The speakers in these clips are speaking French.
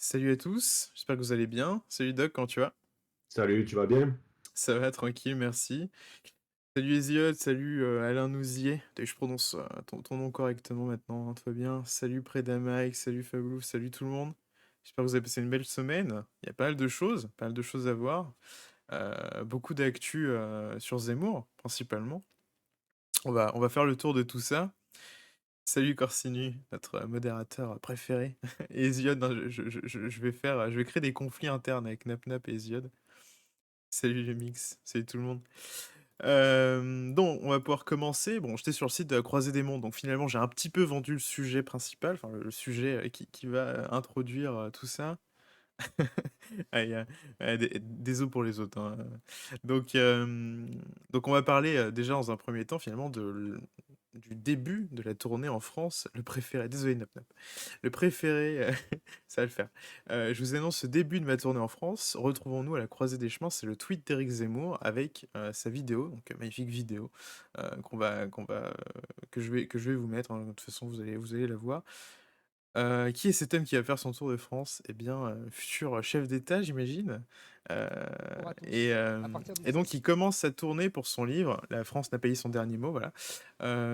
Salut à tous, j'espère que vous allez bien. Salut Doc, comment tu vas? Salut, tu vas bien? Ça va, tranquille, merci. Salut Hésiode, salut Alain Nouzier. Je prononce ton nom correctement maintenant, hein, tout va bien. Salut Predamike, salut Fablou, salut tout le monde. J'espère que vous avez passé une belle semaine. Il y a pas mal de choses à voir. Beaucoup d'actu sur Zemmour, principalement. On va faire le tour de tout ça. Salut Corsinu, notre modérateur préféré. Et Hésiode, non, je vais créer des conflits internes avec Nap et Hésiode. Salut les mix, salut tout le monde. Donc, on va pouvoir commencer. Bon, j'étais sur le site de la Croisée des Mondes, donc finalement, j'ai un petit peu vendu le sujet principal, enfin, le sujet qui va introduire tout ça. Aïe, désolé pour les autres, hein. Donc, euh, donc, on va parler déjà dans un premier temps, finalement, du début de la tournée en France, le préféré. Désolé, Nap. Le préféré, ça va le faire. Je vous annonce ce début de ma tournée en France. Retrouvons-nous à la croisée des chemins. C'est le tweet d'Éric Zemmour avec sa vidéo, donc magnifique vidéo que je vais vous mettre, hein. De toute façon, vous allez la voir. Qui est cet homme qui va faire son tour de France? Eh bien, futur chef d'État, j'imagine. Euh, Bonjour à et, tous. euh, À partir du et donc, 17 il commence sa tournée pour son livre La France n'a pas dit son dernier mot. Voilà.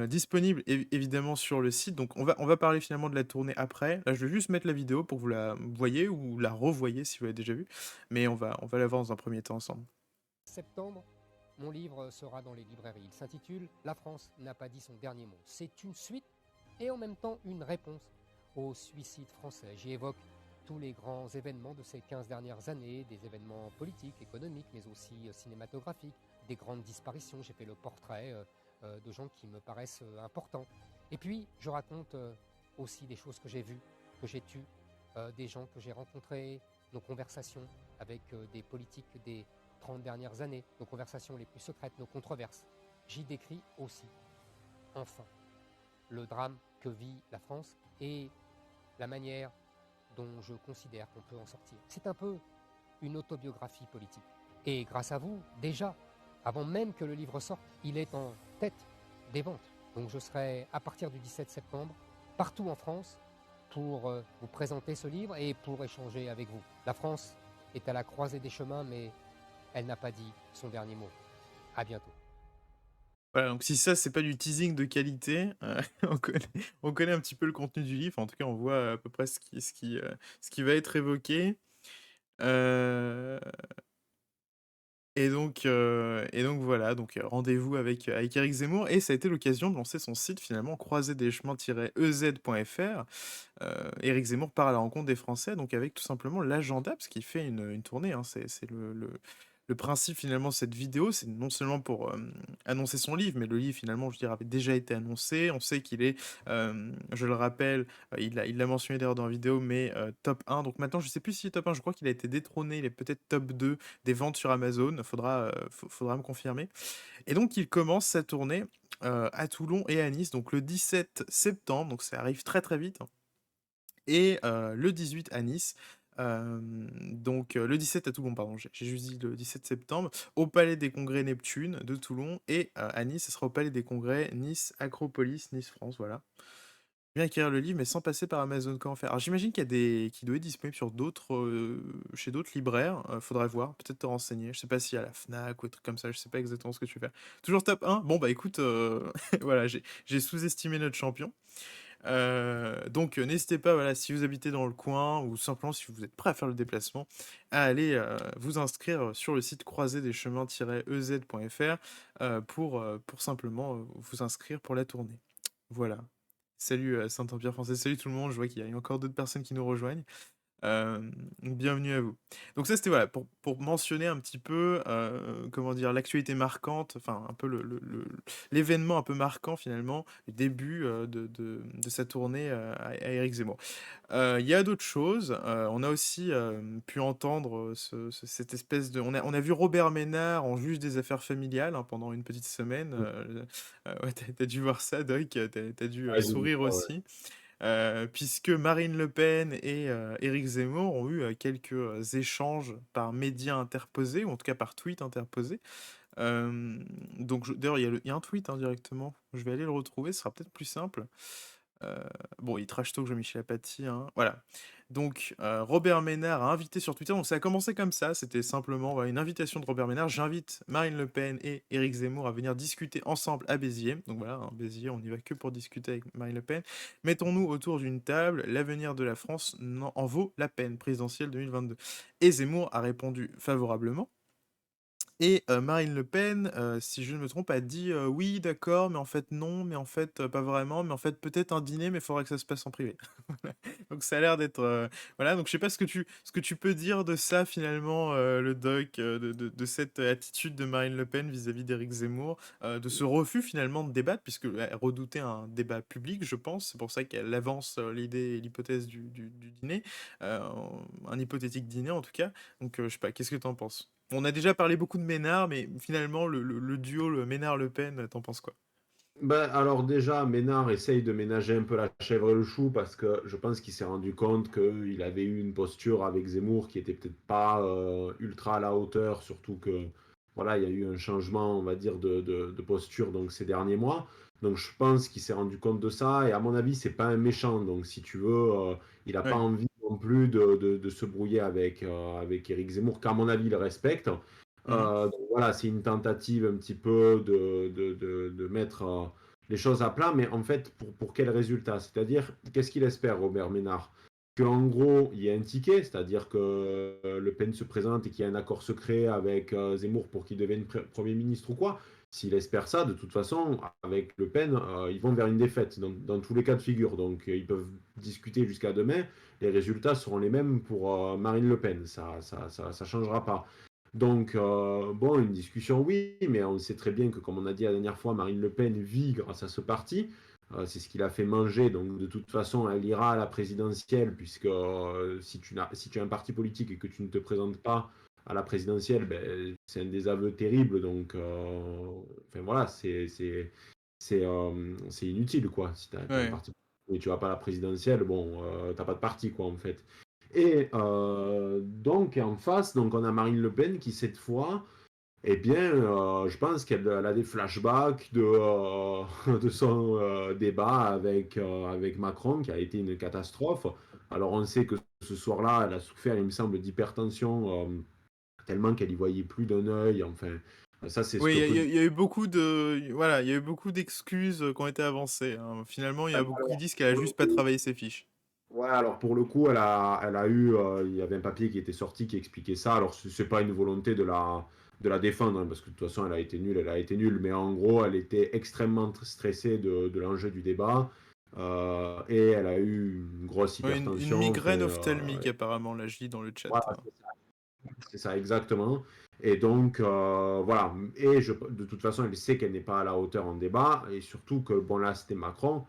Disponible évidemment sur le site. Donc, on va parler finalement de la tournée après. Là, je vais juste mettre la vidéo pour que vous la voyez ou la revoyez si vous l'avez déjà vue. Mais on va la voir dans un premier temps ensemble. septembre, mon livre sera dans les librairies. Il s'intitule La France n'a pas dit son dernier mot. C'est une suite et en même temps une réponse au suicide français. J'y évoque tous les grands événements de ces 15 dernières années, des événements politiques, économiques, mais aussi cinématographiques, des grandes disparitions. J'ai fait le portrait de gens qui me paraissent importants. Et puis, je raconte aussi des choses que j'ai vues, que j'ai tues, des gens que j'ai rencontrés, nos conversations avec des politiques des 30 dernières années, nos conversations les plus secrètes, nos controverses. J'y décris aussi, enfin, le drame que vit la France et la manière dont je considère qu'on peut en sortir. C'est un peu une autobiographie politique. Et grâce à vous, déjà, avant même que le livre sorte, il est en tête des ventes. Donc je serai à partir du 17 septembre partout en France pour vous présenter ce livre et pour échanger avec vous. La France est à la croisée des chemins, mais elle n'a pas dit son dernier mot. À bientôt. Voilà, donc si ça, c'est pas du teasing de qualité, on connaît, on connaît un petit peu le contenu du livre. En tout cas, on voit à peu près ce qui va être évoqué. Euh, et donc voilà, donc rendez-vous avec Eric Zemmour, et ça a été l'occasion de lancer son site finalement croisédeschemins-ez.fr. Eric Zemmour part à la rencontre des Français, donc avec tout simplement l'agenda, parce qu'il fait une tournée, hein. C'est le principe finalement de cette vidéo, c'est non seulement pour annoncer son livre, mais le livre finalement, je dirais, avait déjà été annoncé. On sait qu'il est, je le rappelle, il l'a mentionné d'ailleurs dans la vidéo, mais top 1. Donc maintenant, je sais plus s'il est top 1, je crois qu'il a été détrôné, il est peut-être top 2 des ventes sur Amazon. Faudra me confirmer. Et donc, il commence sa tournée à Toulon et à Nice, donc le 17 septembre, donc ça arrive très très vite, hein. Et le 18 à Nice. Le 17 à Toulon, pardon, j'ai juste dit le 17 septembre, au Palais des Congrès Neptune de Toulon, et à Nice, ce sera au Palais des Congrès Nice Acropolis, Nice France, voilà. Bien acquérir le livre, mais sans passer par Amazon, comment faire? Alors j'imagine qu'il doit être disponible sur chez d'autres libraires, faudrait voir, peut-être te renseigner, je sais pas si à la Fnac ou des trucs comme ça, je sais pas exactement ce que tu veux faire. Toujours top 1? Bon bah écoute, voilà, j'ai sous-estimé notre champion. Donc n'hésitez pas, voilà, si vous habitez dans le coin ou simplement si vous êtes prêt à faire le déplacement, à aller vous inscrire sur le site croisédeschemins-ez.fr pour simplement vous inscrire pour la tournée. Voilà. Salut Saint-Empire français, salut tout le monde, je vois qu'il y a encore d'autres personnes qui nous rejoignent. Bienvenue à vous. Donc ça, c'était voilà, pour mentionner un petit peu, comment dire, l'actualité marquante, enfin un peu l'événement un peu marquant finalement, le début de sa tournée à Éric Zemmour. Il y a d'autres choses. On a aussi pu entendre cette espèce de... On a vu Robert Ménard en juge des affaires familiales, hein, pendant une petite semaine. Ouais, t'as dû voir ça, Doc, t'as dû Ouais, j'ai vu sourire ça, ouais. aussi. Puisque Marine Le Pen et Éric Zemmour ont eu quelques échanges par médias interposés, ou en tout cas par tweets interposés. Donc d'ailleurs, il y a un tweet, hein, directement. Je vais aller le retrouver, ce sera peut-être plus simple. Bon, il trash talk Jean-Michel Apathy, hein, voilà. Donc, Robert Ménard a invité sur Twitter, donc ça a commencé comme ça, c'était simplement, voilà, une invitation de Robert Ménard: «J'invite Marine Le Pen et Éric Zemmour à venir discuter ensemble à Béziers». Donc voilà, hein, Béziers, on y va que pour discuter avec Marine Le Pen. «Mettons-nous autour d'une table, l'avenir de la France en vaut la peine, présidentielle 2022». Et Zemmour a répondu favorablement. Et Marine Le Pen, si je ne me trompe, a dit: «Oui, d'accord, mais en fait non, mais en fait, pas vraiment, mais en fait peut-être un dîner, mais il faudrait que ça se passe en privé». Voilà. Donc ça a l'air d'être, voilà, donc je sais pas ce que tu peux dire de ça finalement, le doc, de cette attitude de Marine Le Pen vis-à-vis d'Éric Zemmour, de ce refus finalement de débattre puisqu'elle redoutait un débat public, je pense. C'est pour ça qu'elle avance, l'idée et l'hypothèse du dîner, un hypothétique dîner en tout cas. Donc je sais pas, qu'est-ce que tu en penses? On a déjà parlé beaucoup de Ménard, mais finalement, le duo le Ménard-Le Pen, t'en penses quoi? Ben, alors déjà, Ménard essaye de ménager un peu la chèvre et le chou parce que je pense qu'il s'est rendu compte qu'il avait eu une posture avec Zemmour qui était peut-être pas ultra à la hauteur, surtout que voilà, il y a eu un changement, on va dire, de posture donc ces derniers mois. Donc je pense qu'il s'est rendu compte de ça et à mon avis, c'est pas un méchant. Donc si tu veux, il n'a pas Ouais. envie non plus de se brouiller avec Éric Zemmour, qu'à mon avis, il respecte. Mmh. Donc voilà, c'est une tentative un petit peu de mettre les choses à plat, mais en fait, pour quel résultat? C'est-à-dire, qu'est-ce qu'il espère, Robert Ménard? Qu'en gros, il y ait un ticket, c'est-à-dire que Le Pen se présente et qu'il y ait un accord secret avec Zemmour pour qu'il devienne Premier ministre ou quoi. S'il espère ça, de toute façon, avec Le Pen, ils vont vers une défaite dans tous les cas de figure. Donc, ils peuvent discuter jusqu'à demain. Les résultats seront les mêmes pour Marine Le Pen. Ça changera pas. Donc, bon, une discussion, oui, mais on sait très bien que, comme on a dit la dernière fois, Marine Le Pen vit grâce à ce parti. C'est ce qu'il a fait manger. Donc, de toute façon, elle ira à la présidentielle, puisque si tu as un parti politique et que tu ne te présentes pas à la présidentielle, ben, c'est un désaveu terrible. Donc, enfin, voilà, c'est inutile, quoi. Si tu as un Ouais. parti et tu vas pas à la présidentielle, bon, t'as pas de parti, quoi, en fait. Et donc, en face, donc, on a Marine Le Pen qui, cette fois, eh bien, je pense qu'elle a des flashbacks de son débat avec Macron, qui a été une catastrophe. Alors, on sait que ce soir-là, elle a souffert, il me semble, d'hypertension, tellement qu'elle y voyait plus d'un œil. Enfin, ça, c'est ce Oui, que il y peut a dire. il y a eu beaucoup de voilà, il y a eu beaucoup d'excuses, qui ont été avancées, hein. Finalement, il y a beaucoup qui Alors, disent qu'elle a pour le juste pas coup, travaillé ses fiches. ouais, alors pour le coup, elle a eu, il y avait un papier qui était sorti qui expliquait ça. Alors, c'est pas une volonté de la défendre, hein, parce que de toute façon, elle a été nulle, mais en gros, elle était extrêmement stressée de l'enjeu du débat, et elle a eu une grosse Ouais, une hypertension. Enfin, migraine ophtalmique apparemment, là, je lis dans le chat, voilà, hein. c'est ça exactement. Et donc, voilà. Et de toute façon, elle sait qu'elle n'est pas à la hauteur en débat, et surtout que, bon, là, c'était Macron.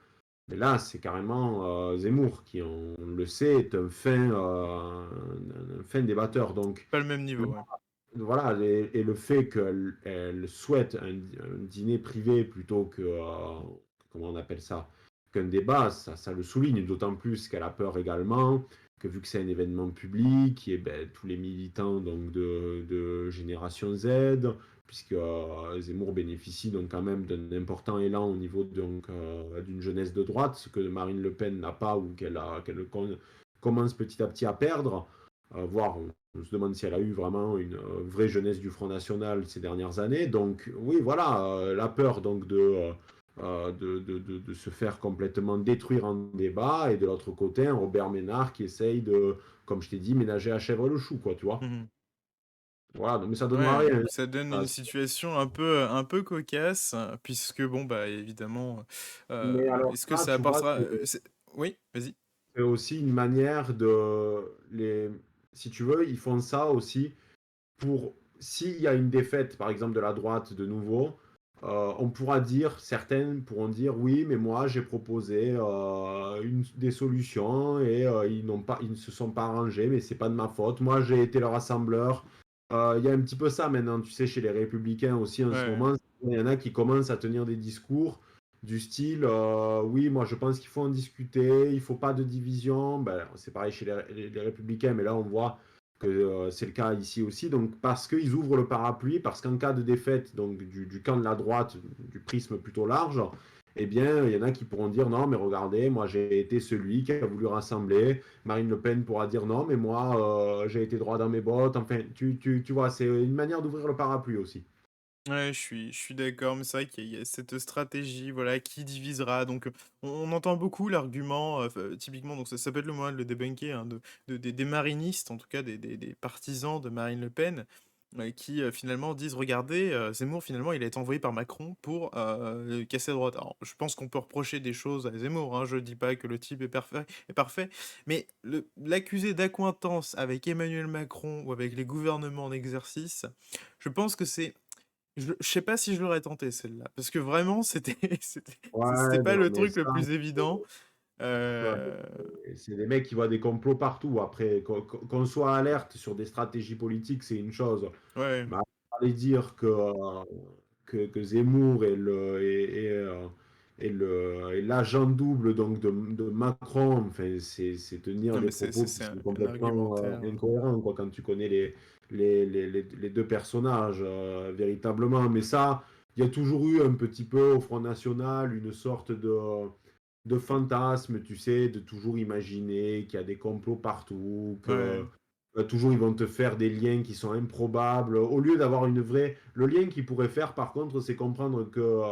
Mais là, c'est carrément Zemmour qui, on le sait, est un fin débatteur. Donc Pas le même niveau, ouais. voilà, et le fait qu'elle souhaite un dîner privé plutôt que, comment on appelle ça, qu'un débat, ça le souligne, d'autant plus qu'elle a peur également, que vu que c'est un événement public, et ben, tous les militants donc, de Génération Z, puisque Zemmour bénéficie donc quand même d'un important élan au niveau donc, d'une jeunesse de droite, ce que Marine Le Pen n'a pas ou qu'elle commence petit à petit à perdre, voire on se demande si elle a eu vraiment une vraie jeunesse du Front National ces dernières années. Donc oui, voilà, la peur donc de se faire complètement détruire en débat, et de l'autre côté, un Robert Ménard qui essaye de, comme je t'ai dit, ménager à chèvre le chou, quoi, tu vois. Mmh. Voilà, mais ça donne Ouais, marrer, hein. ça donne Ça, une situation un peu cocasse, puisque bon, bah, évidemment, mais alors est-ce que ça, ça tu vois, apportera, oui, vas-y? c'est aussi une manière si tu veux, ils font ça aussi pour, s'il y a une défaite, par exemple, de la droite de nouveau, on pourra dire, certaines pourront dire, oui, mais moi j'ai proposé des solutions et ils ne se sont pas arrangés, mais c'est pas de ma faute. Moi j'ai été leur rassembleur. Il y a un petit peu ça maintenant, tu sais, chez les Républicains aussi en ce Ouais. moment. Il y en a qui commencent à tenir des discours du style, oui, moi je pense qu'il faut en discuter, il faut pas de division. Ben, c'est pareil chez les Républicains, mais là on voit que c'est le cas ici aussi, donc parce qu'ils ouvrent le parapluie, parce qu'en cas de défaite donc du camp de la droite, du prisme plutôt large, eh bien, il y en a qui pourront dire non, mais regardez, moi j'ai été celui qui a voulu rassembler. Marine Le Pen pourra dire non, mais moi j'ai été droit dans mes bottes. Enfin, tu vois, c'est une manière d'ouvrir le parapluie aussi. Ouais, je suis d'accord, mais c'est vrai qu'il y a cette stratégie, voilà, qui divisera. Donc, on entend beaucoup l'argument, typiquement, donc ça peut être le moyen de le débunker, hein, des marinistes, en tout cas des partisans de Marine Le Pen, qui finalement disent, regardez, Zemmour, finalement, il a été envoyé par Macron pour casser à droite. Alors, je pense qu'on peut reprocher des choses à Zemmour, hein, je dis pas que le type est parfait, mais l'accuser d'accointance avec Emmanuel Macron ou avec les gouvernements en exercice, je pense que je sais pas si je l'aurais tenté celle-là, parce que vraiment c'était c'était Ouais, pas non, le mais truc le ça, plus évident. ouais, Heu, c'est des mecs qui voient des complots partout. Après, qu'on soit alerte sur des stratégies politiques, c'est une chose. ouais, Mais aller dire que Zemmour est l'agent double donc de Macron, enfin, c'est tenir non des mais c'est c'est propos qui c'est sont un complètement argumentaire, incohérents quoi, quand tu connais les deux personnages véritablement. Mais ça, il y a toujours eu un petit peu au Front National une sorte de fantasme, tu sais, de toujours imaginer qu'il y a des complots partout, que ouais, toujours ils vont te faire des liens qui sont improbables, au lieu d'avoir une vraie... Le lien qu'ils pourraient faire, par contre, c'est comprendre que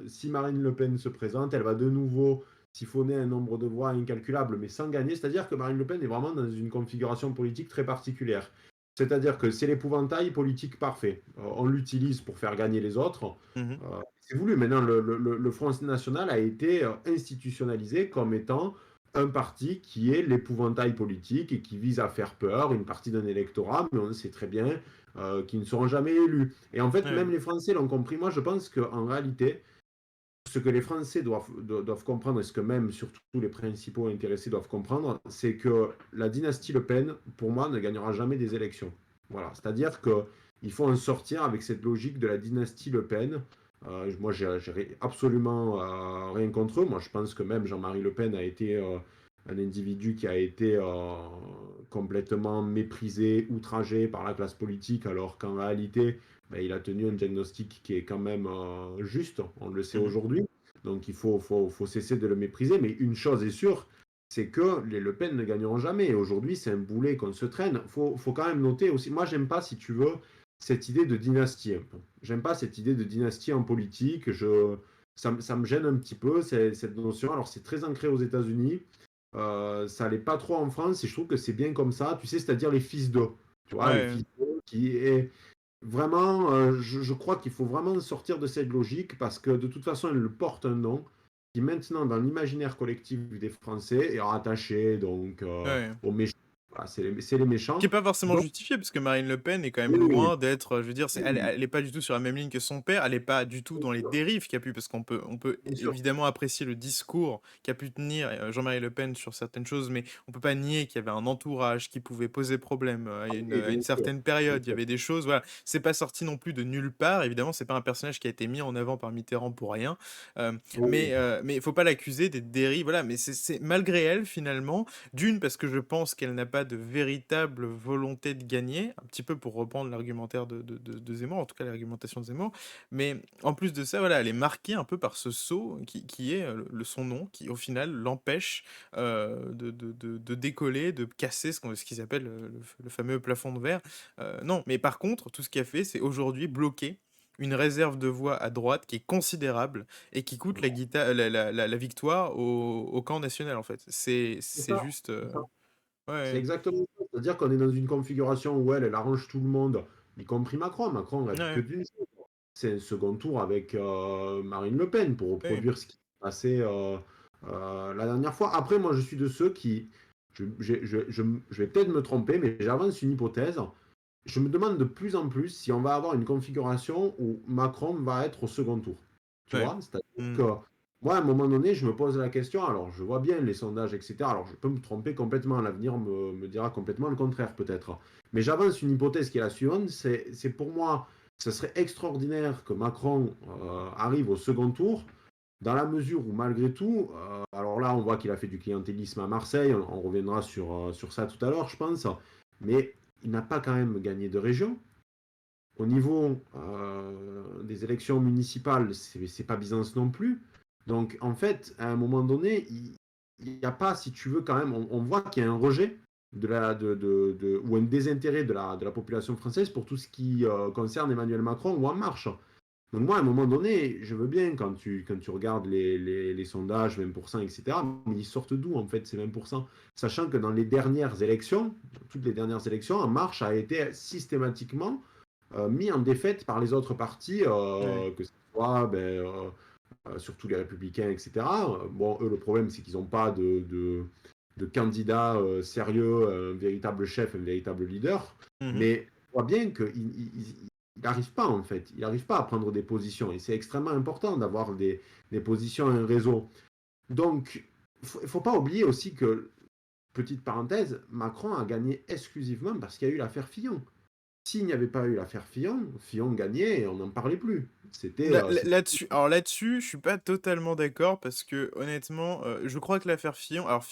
si Marine Le Pen se présente, elle va de nouveau siphonner un nombre de voix incalculable, mais sans gagner. C'est-à-dire que Marine Le Pen est vraiment dans une configuration politique très particulière. C'est-à-dire que c'est l'épouvantail politique parfait. On l'utilise pour faire gagner les autres. mmh C'est voulu. Maintenant, le Front National a été institutionnalisé comme étant un parti qui est l'épouvantail politique et qui vise à faire peur une partie d'un électorat, mais on sait très bien qu'ils ne seront jamais élus. Et en fait, ouais, même les Français l'ont compris. Moi, je pense qu'en réalité, ce que les Français doivent comprendre, et ce que même surtout les principaux intéressés doivent comprendre, c'est que la dynastie Le Pen, pour moi, ne gagnera jamais des élections. Voilà, c'est-à-dire qu'il faut en sortir avec cette logique de la dynastie Le Pen. Moi, j'ai absolument rien contre eux. Moi, je pense que même Jean-Marie Le Pen a été un individu qui a été complètement méprisé, outragé par la classe politique, alors qu'en réalité, ben, il a tenu un diagnostic qui est quand même juste, on le sait mmh aujourd'hui. Donc il faut cesser de le mépriser. Mais une chose est sûre, c'est que les Le Pen ne gagneront jamais. Et aujourd'hui, c'est un boulet qu'on se traîne. Faut quand même noter aussi, moi, j'aime pas, si tu veux, cette idée de dynastie un peu. J'aime pas cette idée de dynastie en politique. Ça me gêne un petit peu, cette notion. Alors, c'est très ancré aux États-Unis. Ça l'est pas trop en France. Et je trouve que c'est bien comme ça. Tu sais, c'est-à-dire les fils d'eux. Tu vois, les ouais. fils d'eux qui est vraiment, je crois qu'il faut vraiment sortir de cette logique parce que de toute façon, elle porte un nom qui maintenant, dans l'imaginaire collectif des Français, est rattaché donc Ouais. aux méchants. Voilà, c'est les Qui méchants. est pas forcément Donc, justifié, parce que Marine Le Pen est quand même oui, loin d'être, je veux dire, elle oui, elle est pas du tout sur la même ligne que son père, elle est pas du tout bien dans les sûr, dérives qu'il y a pu, parce qu'on peut bien sûr. évidemment apprécier le discours qu'a pu tenir Jean-Marie Le Pen sur certaines choses, mais on peut pas nier qu'il y avait un entourage qui pouvait poser problème Ah à oui, une bien sûr, certaine bien période. Il y sûr. avait des choses, voilà, c'est pas sorti non plus de nulle part. Évidemment, c'est pas un personnage qui a été mis en avant par Mitterrand pour rien, euh, Oui, mais il faut pas l'accuser des dérives, voilà. Mais c'est malgré elle finalement. D'une, parce que je pense qu'elle n'a pas de véritable volonté de gagner, un petit peu pour reprendre l'argumentaire de Zemmour, en tout cas l'argumentation de Zemmour, mais en plus de ça, voilà, elle est marquée un peu par ce saut qui est son nom, qui au final l'empêche de décoller, de casser ce qu'ils appellent le fameux plafond de verre. Non, mais par contre, tout ce qu'elle fait, c'est aujourd'hui bloquer une réserve de voix à droite qui est considérable et qui coûte la victoire au camp national, en fait. C'est c'est c'est ça. juste... C'est ça. C'est ouais, exactement ça. C'est-à-dire qu'on est dans une configuration où elle arrange tout le monde, y compris Macron. Macron rêve que ouais, d'une chose. C'est un second tour avec Marine Le Pen pour ouais, reproduire ce qui s'est passé la dernière fois. Après, moi, je suis de ceux qui, je vais peut-être me tromper, mais j'avance une hypothèse. Je me demande de plus en plus si on va avoir une configuration où Macron va être au second tour. Tu ouais. vois? C'est-à-dire Hmm. que moi, à un moment donné, je me pose la question. Alors, je vois bien les sondages, etc. Alors, je peux me tromper complètement. L'avenir me dira complètement le contraire, peut-être. Mais j'avance une hypothèse qui est la suivante. C'est pour moi, ce serait extraordinaire que Macron arrive au second tour, dans la mesure où, malgré tout, alors là, on voit qu'il a fait du clientélisme à Marseille. On reviendra sur ça tout à l'heure, je pense. Mais il n'a pas quand même gagné de région. Au niveau des élections municipales, c'est pas Byzance non plus. Donc, en fait, à un moment donné, il n'y a pas, si tu veux, quand même, on voit qu'il y a un rejet ou un désintérêt de la population française pour tout ce qui concerne Emmanuel Macron ou En Marche. Donc moi, à un moment donné, je veux bien quand tu regardes les sondages, 20%, etc., mais ils sortent d'où en fait ces 20%? Sachant que dans les dernières élections, toutes les dernières élections, En Marche a été systématiquement mis en défaite par les autres partis, Ouais. que ce soit surtout les Républicains, etc. Bon, eux, le problème, c'est qu'ils n'ont pas de candidat sérieux, un véritable chef, un véritable leader, Mhm. mais on voit bien qu'il n'arrive pas en fait, il n'arrive pas à prendre des positions et c'est extrêmement important d'avoir des positions et un réseau. Donc, il ne faut pas oublier aussi que, petite parenthèse, Macron a gagné exclusivement parce qu'il y a eu l'affaire Fillon. S'il n'y avait pas eu l'affaire Fillon, Fillon gagnait et on n'en parlait plus. Là-dessus, alors là-dessus, je suis pas totalement d'accord parce que honnêtement, je crois que l'affaire Fillon, alors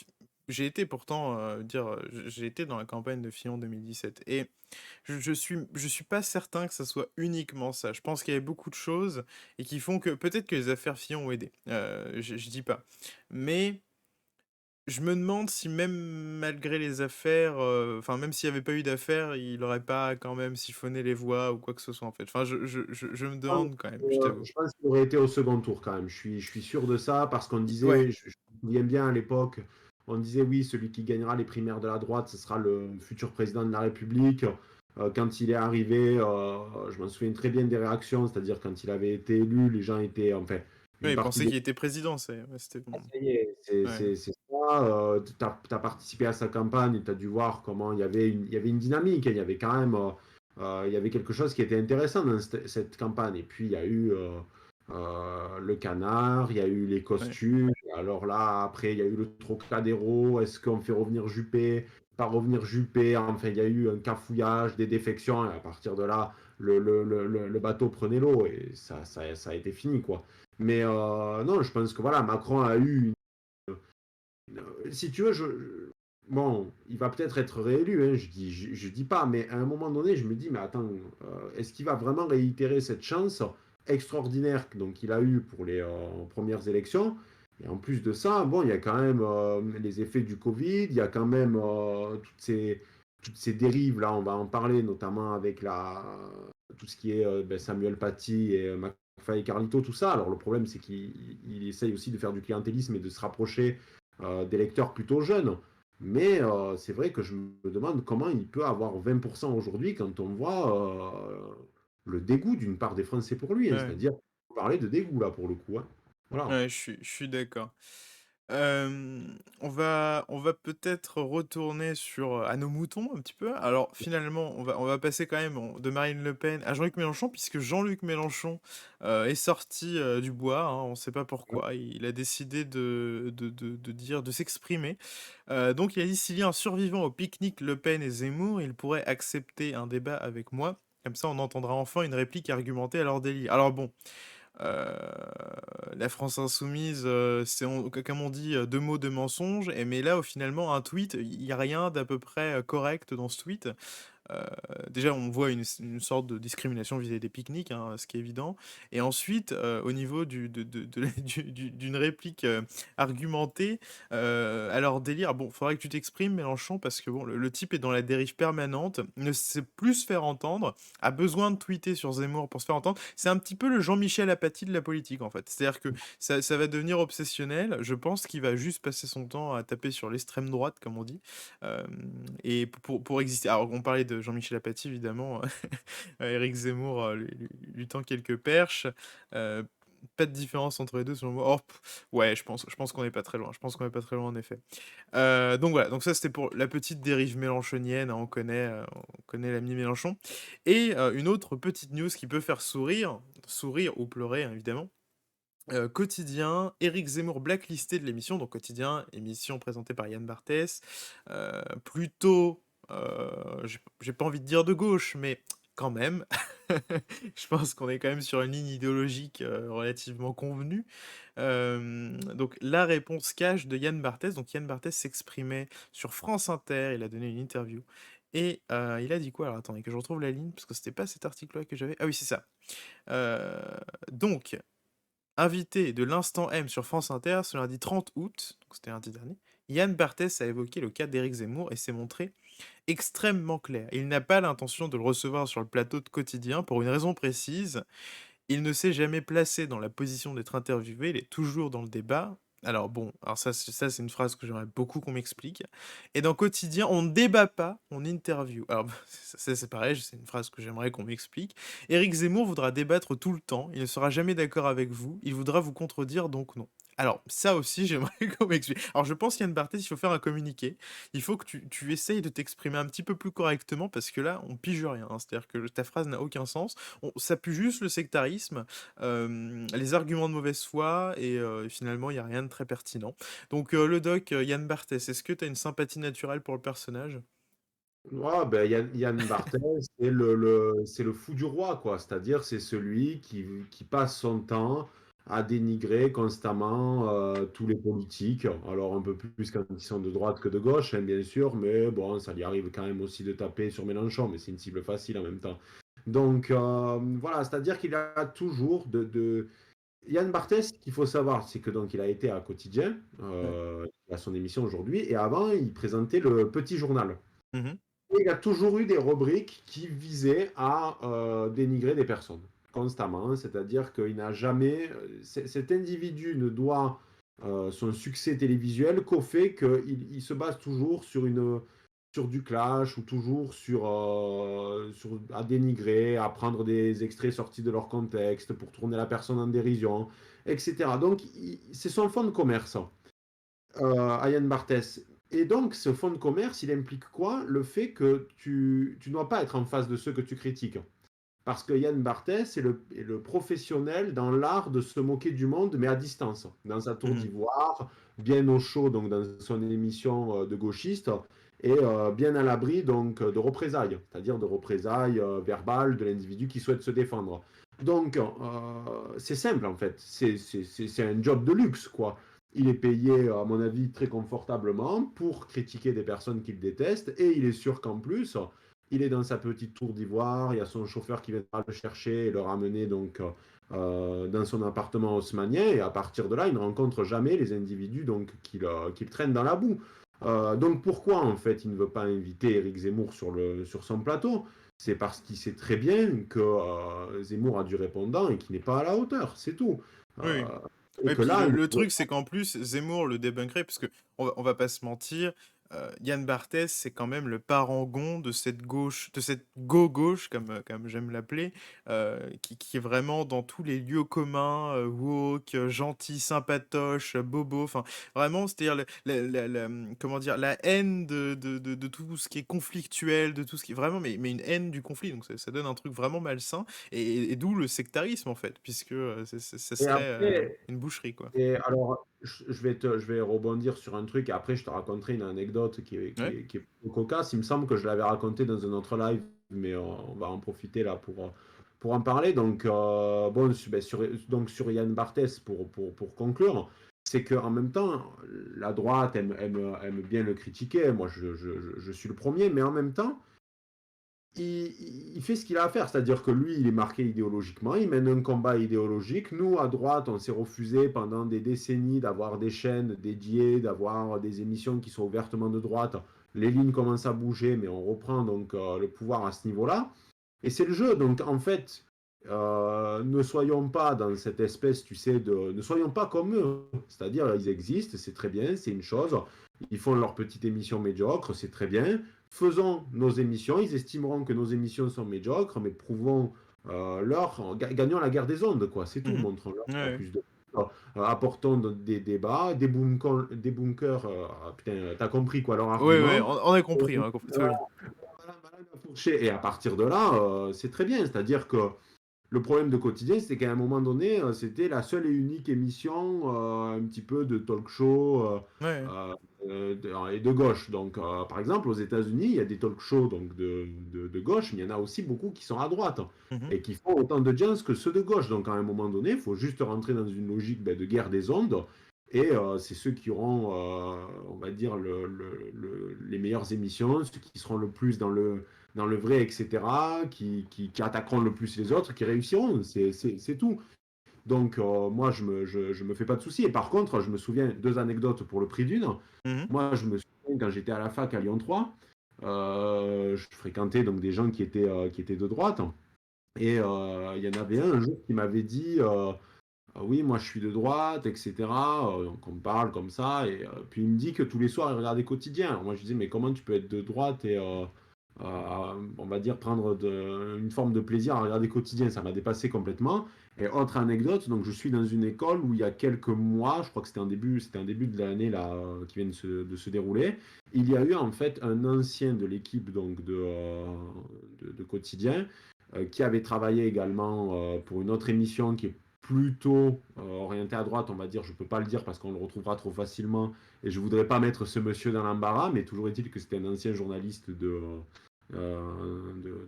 j'ai été pourtant j'ai été dans la campagne de Fillon 2017 et je suis pas certain que ça soit uniquement ça. Je pense qu'il y avait beaucoup de choses et qui font que peut-être que les affaires Fillon ont aidé. Je dis pas, mais je me demande si même malgré les affaires, enfin même s'il y avait pas eu d'affaires, il aurait pas quand même siphonné les voix ou quoi que ce soit en fait. Enfin, je me demande quand même, je t'avoue. Je pense qu'il aurait été au second tour quand même. Je suis sûr de ça parce qu'on Ouais. disait, je me souviens bien à l'époque, on disait oui, celui qui gagnera les primaires de la droite, ce sera le futur président de la République. Quand il est arrivé, je m'en souviens très bien des réactions, c'est-à-dire quand il avait été élu, les gens étaient, enfin, Ouais, une il partie pensait des qu'il était président, ouais, c'était ah, bon. ça y est, c'est Ouais. c'est- c'est ça. Tu as participé à sa campagne et tu as dû voir comment il y avait une dynamique, hein. Il y avait quand même il y avait quelque chose qui était intéressant dans cette campagne. Et puis, il y a eu le canard, il y a eu les Ouais. costumes. Alors là, après, il y a eu le Trocadéro. Est-ce qu'on fait revenir Juppé? Pas revenir Juppé. Enfin, il y a eu un cafouillage, des défections. Et à partir de là, le bateau prenait l'eau et ça a été fini, quoi. Mais non, je pense que voilà, Macron a eu. Si tu veux, bon, il va peut-être être réélu, hein, je dis pas, mais à un moment donné, je me dis, mais attends, est-ce qu'il va vraiment réitérer cette chance extraordinaire qu'il a eue pour les premières élections? Et en plus de ça, bon, il y a quand même les effets du Covid, il y a quand même toutes ces dérives, là, on va en parler, notamment avec tout ce qui est Samuel Paty et McFly et Carlito, tout ça. Alors le problème, c'est qu'il essaye aussi de faire du clientélisme et de se rapprocher des lecteurs plutôt jeunes. Mais c'est vrai que je me demande comment il peut avoir 20% aujourd'hui quand on voit le dégoût d'une part des Français pour lui, hein. Ouais. C'est-à-dire, on parlait de dégoût là pour le coup, hein. Voilà. Ouais, je suis d'accord. On va peut-être retourner à nos moutons un petit peu. Alors finalement, on va passer quand même de Marine Le Pen à Jean-Luc Mélenchon, puisque Jean-Luc Mélenchon est sorti du bois, hein, on ne sait pas pourquoi. Il a décidé de s'exprimer. Donc il a dit, s'il y a un survivant au pique-nique Le Pen et Zemmour, il pourrait accepter un débat avec moi. Comme ça, on entendra enfin une réplique argumentée à leur délire. Alors bon, euh, la France insoumise, comme on dit, deux mots, deux mensonges. Mais là, finalement, un tweet, il n'y a rien d'à peu près correct dans ce tweet. Euh, Déjà, on voit une sorte de discrimination vis-à-vis des pique-niques, hein, ce qui est évident. Et ensuite, au niveau d'une réplique argumentée, alors délire, bon, faudrait que tu t'exprimes, Mélenchon, parce que bon, le type est dans la dérive permanente, ne sait plus se faire entendre, a besoin de tweeter sur Zemmour pour se faire entendre. C'est un petit peu le Jean-Michel Apathy de la politique, en fait. C'est-à-dire que ça va devenir obsessionnel. Je pense qu'il va juste passer son temps à taper sur l'extrême droite, comme on dit. Euh, et pour exister. Alors, on parlait de Jean-Michel Apathy, évidemment. Éric Zemmour lui tend quelques perches. Euh, Pas de différence entre les deux, selon moi. Oh, ouais, je pense qu'on n'est pas très loin. Je pense qu'on n'est pas très loin, en effet. Donc voilà, donc ça c'était pour la petite dérive mélenchonienne, hein, on connaît l'ami Mélenchon. Et une autre petite news qui peut faire sourire ou pleurer, hein, évidemment. Quotidien, Éric Zemmour blacklisté de l'émission, donc Quotidien, émission présentée par Yann Barthès, plutôt, j'ai pas envie de dire de gauche, mais quand même, je pense qu'on est quand même sur une ligne idéologique relativement convenue. Donc la réponse cash de Yann Barthès, donc Yann Barthès s'exprimait sur France Inter, il a donné une interview, et il a dit quoi? Alors attendez que je retrouve la ligne, parce que c'était pas cet article-là que j'avais. Ah oui, c'est ça. Donc, Invité de l'Instant M sur France Inter ce lundi 30 août, donc c'était lundi dernier, Yann Barthès a évoqué le cas d'Éric Zemmour et s'est montré extrêmement clair. Il n'a pas l'intention de le recevoir sur le plateau de Quotidien pour une raison précise. Il ne s'est jamais placé dans la position d'être interviewé, il est toujours dans le débat. Alors bon, alors ça c'est une phrase que j'aimerais beaucoup qu'on m'explique. Et dans Quotidien, on ne débat pas, on interview. Alors ça c'est pareil, c'est une phrase que j'aimerais qu'on m'explique. Éric Zemmour voudra débattre tout le temps, il ne sera jamais d'accord avec vous, il voudra vous contredire, donc non. Alors ça aussi j'aimerais qu'on m'explique. Alors je pense Yann Barthès, il faut faire un communiqué. Il faut que tu essayes de t'exprimer un petit peu plus correctement parce que là on pige rien, hein. C'est-à-dire que ta phrase n'a aucun sens. Ça pue juste le sectarisme, les arguments de mauvaise foi, et finalement, il n'y a rien de très pertinent. Donc, le doc, Yann Barthès, est-ce que tu as une sympathie naturelle pour le personnage? Ouais, ben, Yann Barthès, c'est le fou du roi, quoi. C'est-à-dire, c'est celui qui passe son temps à dénigrer constamment tous les politiques. Alors, un peu plus quand ils sont de droite que de gauche, hein, bien sûr, mais bon, ça lui arrive quand même aussi de taper sur Mélenchon, mais c'est une cible facile en même temps. Donc, voilà, c'est-à-dire qu'il a toujours Yann Barthès, ce qu'il faut savoir, c'est que donc il a été à Quotidien, Ouais. à son émission aujourd'hui, et avant, il présentait le Petit Journal. Mhm. Et il y a toujours eu des rubriques qui visaient à dénigrer des personnes, constamment. C'est-à-dire qu'il n'a jamais. Cet individu ne doit son succès télévisuel qu'au fait qu'il se base toujours sur du clash ou toujours à dénigrer, à prendre des extraits sortis de leur contexte pour tourner la personne en dérision, etc. Donc, c'est son fond de commerce, Ian Barthès. Et donc, ce fonds de commerce, il implique quoi? Le fait que tu ne dois pas être en face de ceux que tu critiques. Parce que Yann Barthès est le professionnel dans l'art de se moquer du monde, mais à distance, dans sa tour Mhm. d'ivoire, bien au chaud, donc dans son émission de gauchiste, et bien à l'abri donc de représailles, c'est-à-dire de représailles verbales de l'individu qui souhaite se défendre. Donc, c'est simple en fait, c'est un job de luxe, quoi. Il est payé, à mon avis, très confortablement pour critiquer des personnes qu'il déteste, et il est sûr qu'en plus, il est dans sa petite tour d'ivoire, il y a son chauffeur qui viendra le chercher et le ramener donc dans son appartement haussmannien, et à partir de là, il ne rencontre jamais les individus donc qu'il traîne dans la boue. Donc pourquoi en fait il ne veut pas inviter Éric Zemmour sur son plateau? C'est parce qu'il sait très bien que Zemmour a du répondant et qu'il n'est pas à la hauteur, c'est tout. Oui, oui. Euh, et Ouais, que puis là, le truc, c'est qu'en plus, Zemmour le débunkerait, parce que on va pas se mentir, Yann Barthès, c'est quand même le parangon de cette gauche, de cette gauche, comme j'aime l'appeler, qui est vraiment dans tous les lieux communs, woke, gentil, sympatoche, bobo, enfin, vraiment, c'est-à-dire, comment dire, la haine de tout ce qui est conflictuel, de tout ce qui est vraiment, mais une haine du conflit, donc ça donne un truc vraiment malsain, et d'où le sectarisme, en fait, puisque ça et serait après, une boucherie, quoi. Et alors, je vais rebondir sur un truc et après je te raconterai une anecdote Ouais. qui est plutôt cocasse. Il me semble que je l'avais raconté dans un autre live, mais on va en profiter là pour en parler. Donc, bon, donc sur Yann Barthès, pour conclure, c'est qu'en même temps, la droite aime bien le critiquer. Moi, je suis le premier, mais en même temps, il fait ce qu'il a à faire, c'est-à-dire que lui, il est marqué idéologiquement, il mène un combat idéologique. Nous, à droite, on s'est refusé pendant des décennies d'avoir des chaînes dédiées, d'avoir des émissions qui sont ouvertement de droite. Les lignes commencent à bouger, mais on reprend donc le pouvoir à ce niveau-là. Et c'est le jeu. Donc, en fait, ne soyons pas dans cette espèce, tu sais, ne soyons pas comme eux. C'est-à-dire, ils existent, c'est très bien, c'est une chose. Ils font leur petite émission médiocre, c'est très bien. Faisons nos émissions. Ils estimeront que nos émissions sont médiocres, mais gagnons la guerre des ondes, quoi. C'est tout. Mhm. Montrons-leur Ouais, qu'il y a ouais. plus de. Apportons des débats, des bunkers. Putain, t'as compris quoi, leur Ouais, ouais, argument. on a compris, très bien. Et à partir de là, c'est très bien. C'est-à-dire que le problème de Quotidien, c'est qu'à un moment donné, c'était la seule et unique émission un petit peu de talk show Ouais. et de gauche. Donc, par exemple, aux États-Unis, il y a des talk shows donc de gauche, mais il y en a aussi beaucoup qui sont à droite Mhm. et qui font autant de audience que ceux de gauche. Donc, à un moment donné, il faut juste rentrer dans une logique de guerre des ondes. Et c'est ceux qui auront, on va dire, les meilleures émissions, ceux qui seront le plus dans le vrai, etc., qui attaqueront le plus les autres, qui réussiront. C'est tout. Donc, moi, je me fais pas de soucis. Et par contre, je me souviens, 2 anecdotes pour le prix d'une. Mhm. Moi, je me souviens quand j'étais à la fac à Lyon 3, je fréquentais donc des gens qui étaient de droite. Et il y en avait un jour qui m'avait dit ah oui, moi je suis de droite, etc. Donc on me parle comme ça. Et puis il me dit que tous les soirs il regardait Quotidien. Alors moi je disais, mais comment tu peux être de droite et on va dire prendre une forme de plaisir à regarder Quotidien? Ça m'a dépassé complètement. Et autre anecdote, donc je suis dans une école où il y a quelques mois, je crois que c'était un début de l'année là, qui vient de se dérouler, il y a eu en fait un ancien de l'équipe donc de Quotidien qui avait travaillé également pour une autre émission qui est plutôt orientée à droite, on va dire. Je ne peux pas le dire parce qu'on le retrouvera trop facilement et je ne voudrais pas mettre ce monsieur dans l'embarras, mais toujours est-il que c'était un ancien journaliste de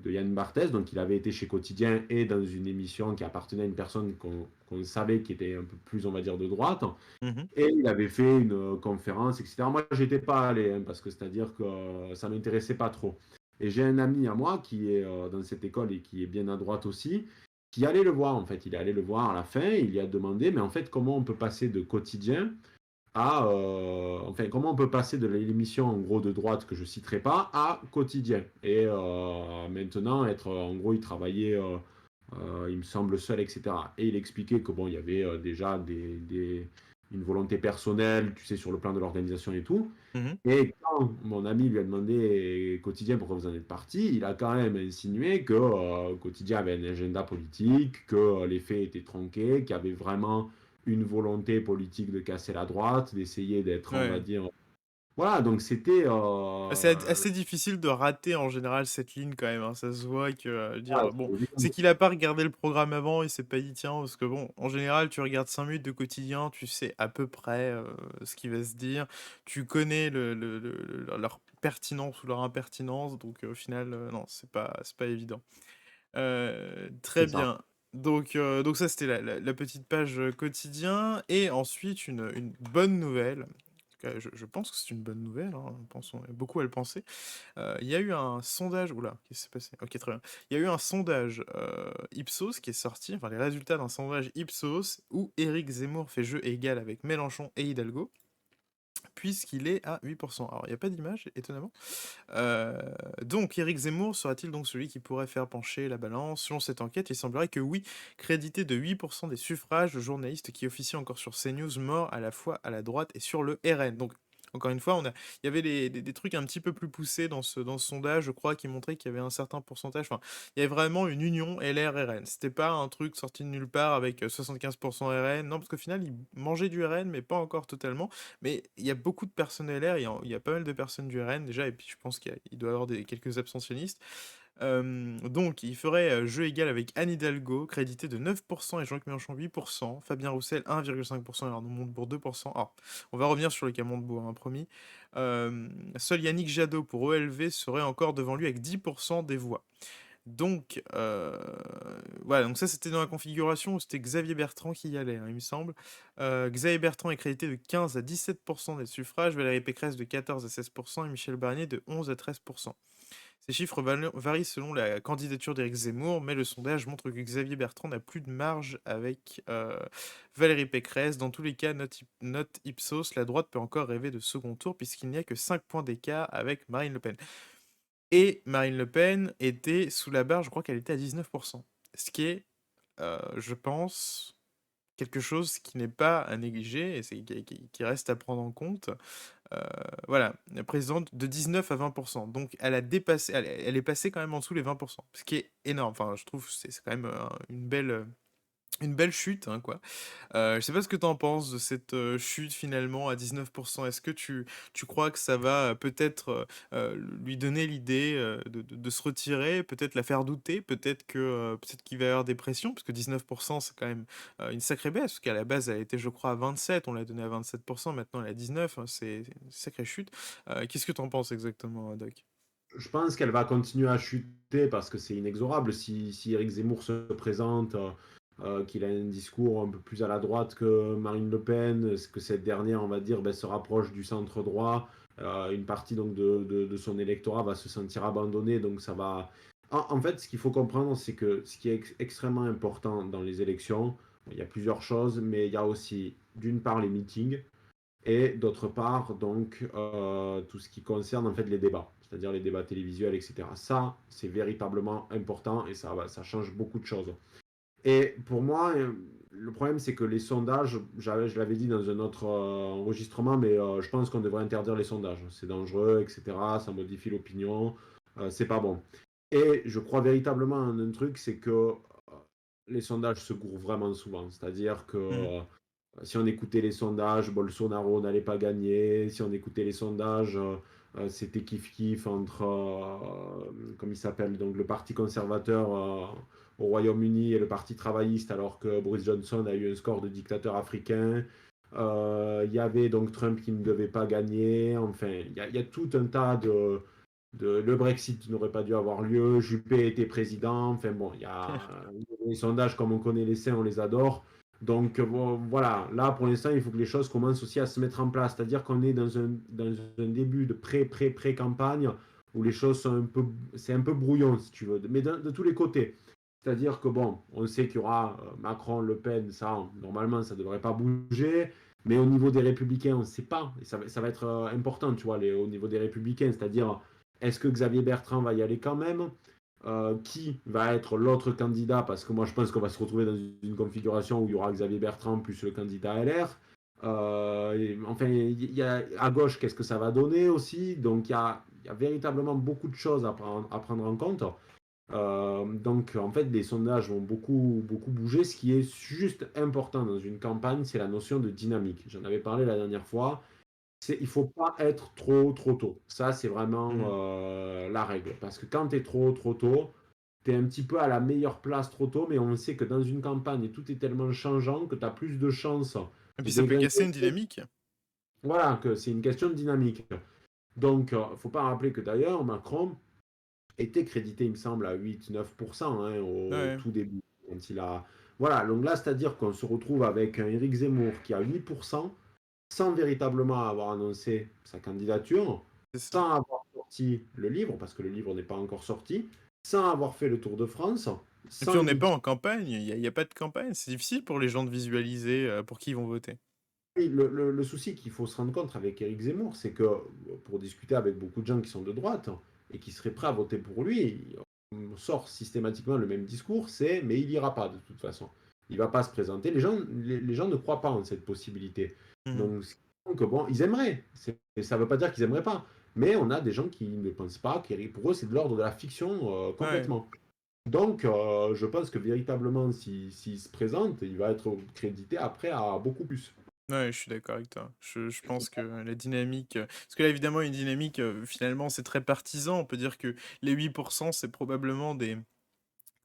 Yann Barthès, donc il avait été chez Quotidien et dans une émission qui appartenait à une personne qu'on savait qui était un peu plus, on va dire, de droite. Mhm. Et il avait fait une conférence, etc. Moi, j'étais pas allé, hein, parce que c'est-à-dire que ça m'intéressait pas trop. Et j'ai un ami à moi qui est dans cette école et qui est bien à droite aussi, qui allait le voir, en fait. Il est allé le voir à la fin, il lui a demandé, mais en fait, comment on peut passer de quotidien à... enfin, comment on peut passer de l'émission, en gros, de droite, que je citerai pas, à quotidien. Et maintenant, être, en gros, il travaillait... il me semble seul, etc. Et il expliquait que bon, il y avait déjà une volonté personnelle, tu sais, sur le plan de l'organisation et tout. Mhm. Et quand mon ami lui a demandé Quotidien pourquoi vous en êtes parti, il a quand même insinué que Quotidien avait un agenda politique, que les faits étaient tronqués, qu'il y avait vraiment une volonté politique de casser la droite, d'essayer d'être, on va Ouais. dire. Voilà, donc c'était. C'est assez difficile de rater en général cette ligne quand même, hein. Ça se voit que, Voilà, dire, bon, c'est c'est évident. qu'il a pas regardé le programme avant, il s'est pas dit tiens, parce que bon, en général, tu regardes 5 minutes de quotidien, tu sais à peu près ce qui va se dire, tu connais leur pertinence ou leur impertinence, donc au final, non, c'est pas évident. Très C'est ça. bien. Donc ça, c'était la petite page quotidien. Et ensuite, une bonne nouvelle. En tout cas, je pense que c'est une bonne nouvelle, hein, pensons beaucoup à le penser. Il y a eu un sondage. Oula, qu'est-ce qui s'est passé? Ok, très bien. Il y a eu un sondage Ipsos qui est sorti, enfin les résultats d'un sondage Ipsos où Éric Zemmour fait jeu égal avec Mélenchon et Hidalgo, puisqu'il est à 8%. Alors, il n'y a pas d'image, étonnamment. Euh, donc, Éric Zemmour sera-t-il donc celui qui pourrait faire pencher la balance? Selon cette enquête, il semblerait que oui, crédité de 8% des suffrages, le journaliste qui officie encore sur CNews mord à la fois à la droite et sur le RN. Donc, encore une fois, il y avait des trucs un petit peu plus poussés dans ce sondage, je crois, qui montraient qu'il y avait un certain pourcentage. Enfin, il y avait vraiment une union LR-RN. C'était pas un truc sorti de nulle part avec 75% RN. Non, parce qu'au final, ils mangeaient du RN, mais pas encore totalement. Mais il y a beaucoup de personnes LR, il y a pas mal de personnes du RN déjà, et puis je pense qu'il doit y avoir quelques abstentionnistes. Donc il ferait jeu égal avec Anne Hidalgo, crédité de 9% et Jean-Luc Mélenchon 8%, Fabien Roussel 1,5% et Arnaud Montebourg 2%. Alors, on va revenir sur le cas Montebourg, hein, promis. Seul Yannick Jadot pour ELV serait encore devant lui avec 10% des voix. Donc, voilà, donc ça c'était dans la configuration où c'était Xavier Bertrand qui y allait, hein, il me semble. Xavier Bertrand est crédité de 15 à 17% des suffrages, Valérie Pécresse de 14 à 16% et Michel Barnier de 11 à 13%. Ces chiffres varient selon la candidature d'Éric Zemmour, mais le sondage montre que Xavier Bertrand n'a plus de marge avec Valérie Pécresse. Dans tous les cas, note Ipsos, la droite peut encore rêver de second tour puisqu'il n'y a que 5 points d'écart avec Marine Le Pen. Et Marine Le Pen était sous la barre, je crois qu'elle était à 19%. Ce qui est, je pense, quelque chose qui n'est pas à négliger et qui reste à prendre en compte. Euh, voilà, la présidente de 19 à 20%. Donc elle a dépassé, elle est passée quand même en dessous les 20%. Ce qui est énorme. Enfin, je trouve que c'est quand même une belle chute, hein, quoi. Je sais pas ce que tu en penses de cette chute finalement à 19%. Est-ce que tu crois que ça va peut-être lui donner l'idée de se retirer, peut-être la faire douter, peut-être qu'il va y avoir des pressions, parce que 19% c'est quand même une sacrée baisse, parce qu'à la base elle était je crois à 27, on l'a donné à 27%, maintenant elle est à 19, hein, c'est une sacrée chute. Qu'est-ce que tu en penses exactement, Doc? Je pense qu'elle va continuer à chuter parce que c'est inexorable. Si Éric Zemmour se présente, qu'il a un discours un peu plus à la droite que Marine Le Pen, que cette dernière, on va dire, ben, se rapproche du centre droit, une partie donc de son électorat va se sentir abandonnée. Donc ça va. En fait, ce qu'il faut comprendre, c'est que ce qui est extrêmement important dans les élections, Il y a plusieurs choses, mais il y a aussi, d'une part, les meetings, et d'autre part, donc, tout ce qui concerne en fait les débats, c'est-à-dire les débats télévisuels, etc. Ça, c'est véritablement important et ça change beaucoup de choses. Et pour moi, le problème, c'est que les sondages, je l'avais dit dans un autre enregistrement, mais je pense qu'on devrait interdire les sondages. C'est dangereux, etc. Ça modifie l'opinion. C'est pas bon. Et je crois véritablement en un truc, c'est que les sondages se gourrent vraiment souvent. C'est-à-dire que Mmh. si on écoutait les sondages, Bolsonaro n'allait pas gagner. Si on écoutait les sondages, c'était kiff-kiff entre, comme il s'appelle, donc le Parti conservateur au Royaume-Uni et le Parti travailliste, alors que Boris Johnson a eu un score de dictateur africain. Il y avait donc Trump qui ne devait pas gagner. Enfin, il y a tout un tas le Brexit n'aurait pas dû avoir lieu. Juppé était président. Enfin bon, il y a les sondages comme on connaît les saints, on les adore. Donc bon, voilà, là pour l'instant, il faut que les choses commencent aussi à se mettre en place. C'est-à-dire qu'on est dans un début de pré-campagne où les choses sont c'est un peu brouillon, si tu veux, mais de tous les côtés. C'est-à-dire que bon, on sait qu'il y aura Macron, Le Pen, ça, normalement, ça ne devrait pas bouger. Mais au niveau des Républicains, on ne sait pas. Et ça va être important, tu vois, au niveau des Républicains. C'est-à-dire, est-ce que Xavier Bertrand va y aller quand même? Qui va être l'autre candidat? Parce que moi, je pense qu'on va se retrouver dans une configuration où il y aura Xavier Bertrand plus le candidat LR. Enfin, à gauche, qu'est-ce que ça va donner aussi? Donc, il y a véritablement beaucoup de choses à prendre en compte. Donc, en fait, les sondages vont beaucoup, beaucoup bouger. Ce qui est juste important dans une campagne, c'est la notion de dynamique. J'en avais parlé la dernière fois. Il ne faut pas être trop, trop tôt. Ça, c'est vraiment Mmh. la règle. Parce que quand tu es trop, trop tôt, tu es un petit peu à la meilleure place trop tôt, mais on sait que dans une campagne, tout est tellement changeant que tu as plus de chances Et de puis ça peut casser dégringoler. une dynamique. Voilà, que c'est une question de dynamique. Donc, il ne faut pas rappeler que d'ailleurs, Macron était crédité, il me semble, à 8-9% hein, au Ouais. tout début. Quand il a... Voilà, donc là, c'est-à-dire qu'on se retrouve avec un Éric Zemmour qui a 8% sans véritablement avoir annoncé sa candidature, C'est ça. sans avoir sorti le livre, parce que le livre n'est pas encore sorti, sans avoir fait le Tour de France, Et puis sans on n'est pas meeting. en campagne, il y a pas de campagne, c'est difficile pour les gens de visualiser, pour qui ils vont voter. Et le souci qu'il faut se rendre compte avec Éric Zemmour, c'est que pour discuter avec beaucoup de gens qui sont de droite et qui seraient prêts à voter pour lui, on sort systématiquement le même discours, c'est mais il ira pas de toute façon. Il va pas se présenter. Les gens ne croient pas en cette possibilité. Mmh. Donc bon, ils aimeraient. Ça ne veut pas dire qu'ils aimeraient pas. Mais on a des gens qui ne pensent pas, pour eux, c'est de l'ordre de la fiction Ouais. complètement. Donc, je pense que véritablement, s'il se présente, il va être crédité après à beaucoup plus. Ouais, je suis d'accord avec toi. Je pense que la dynamique, parce que là, évidemment, une dynamique, finalement, c'est très partisan. On peut dire que les 8%, c'est probablement des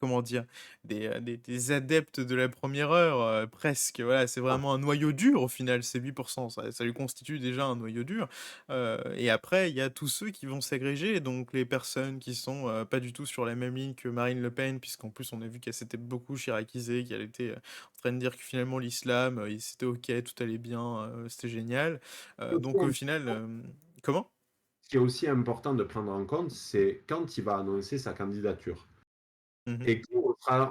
comment dire? Des adeptes de la première heure, presque, voilà, c'est Ah, vraiment un noyau dur au final, ces 8%, ça lui constitue déjà un noyau dur, et après il y a tous ceux qui vont s'agréger, donc les personnes qui sont, pas du tout sur la même ligne que Marine Le Pen, puisqu'en plus on a vu qu'elle s'était beaucoup chiracisée, qu'elle était, en train de dire que finalement l'islam, c'était OK, tout allait bien, c'était génial, donc au final, comment? ce qui est aussi important de prendre en compte, c'est quand il va annoncer sa candidature. Mmh. Et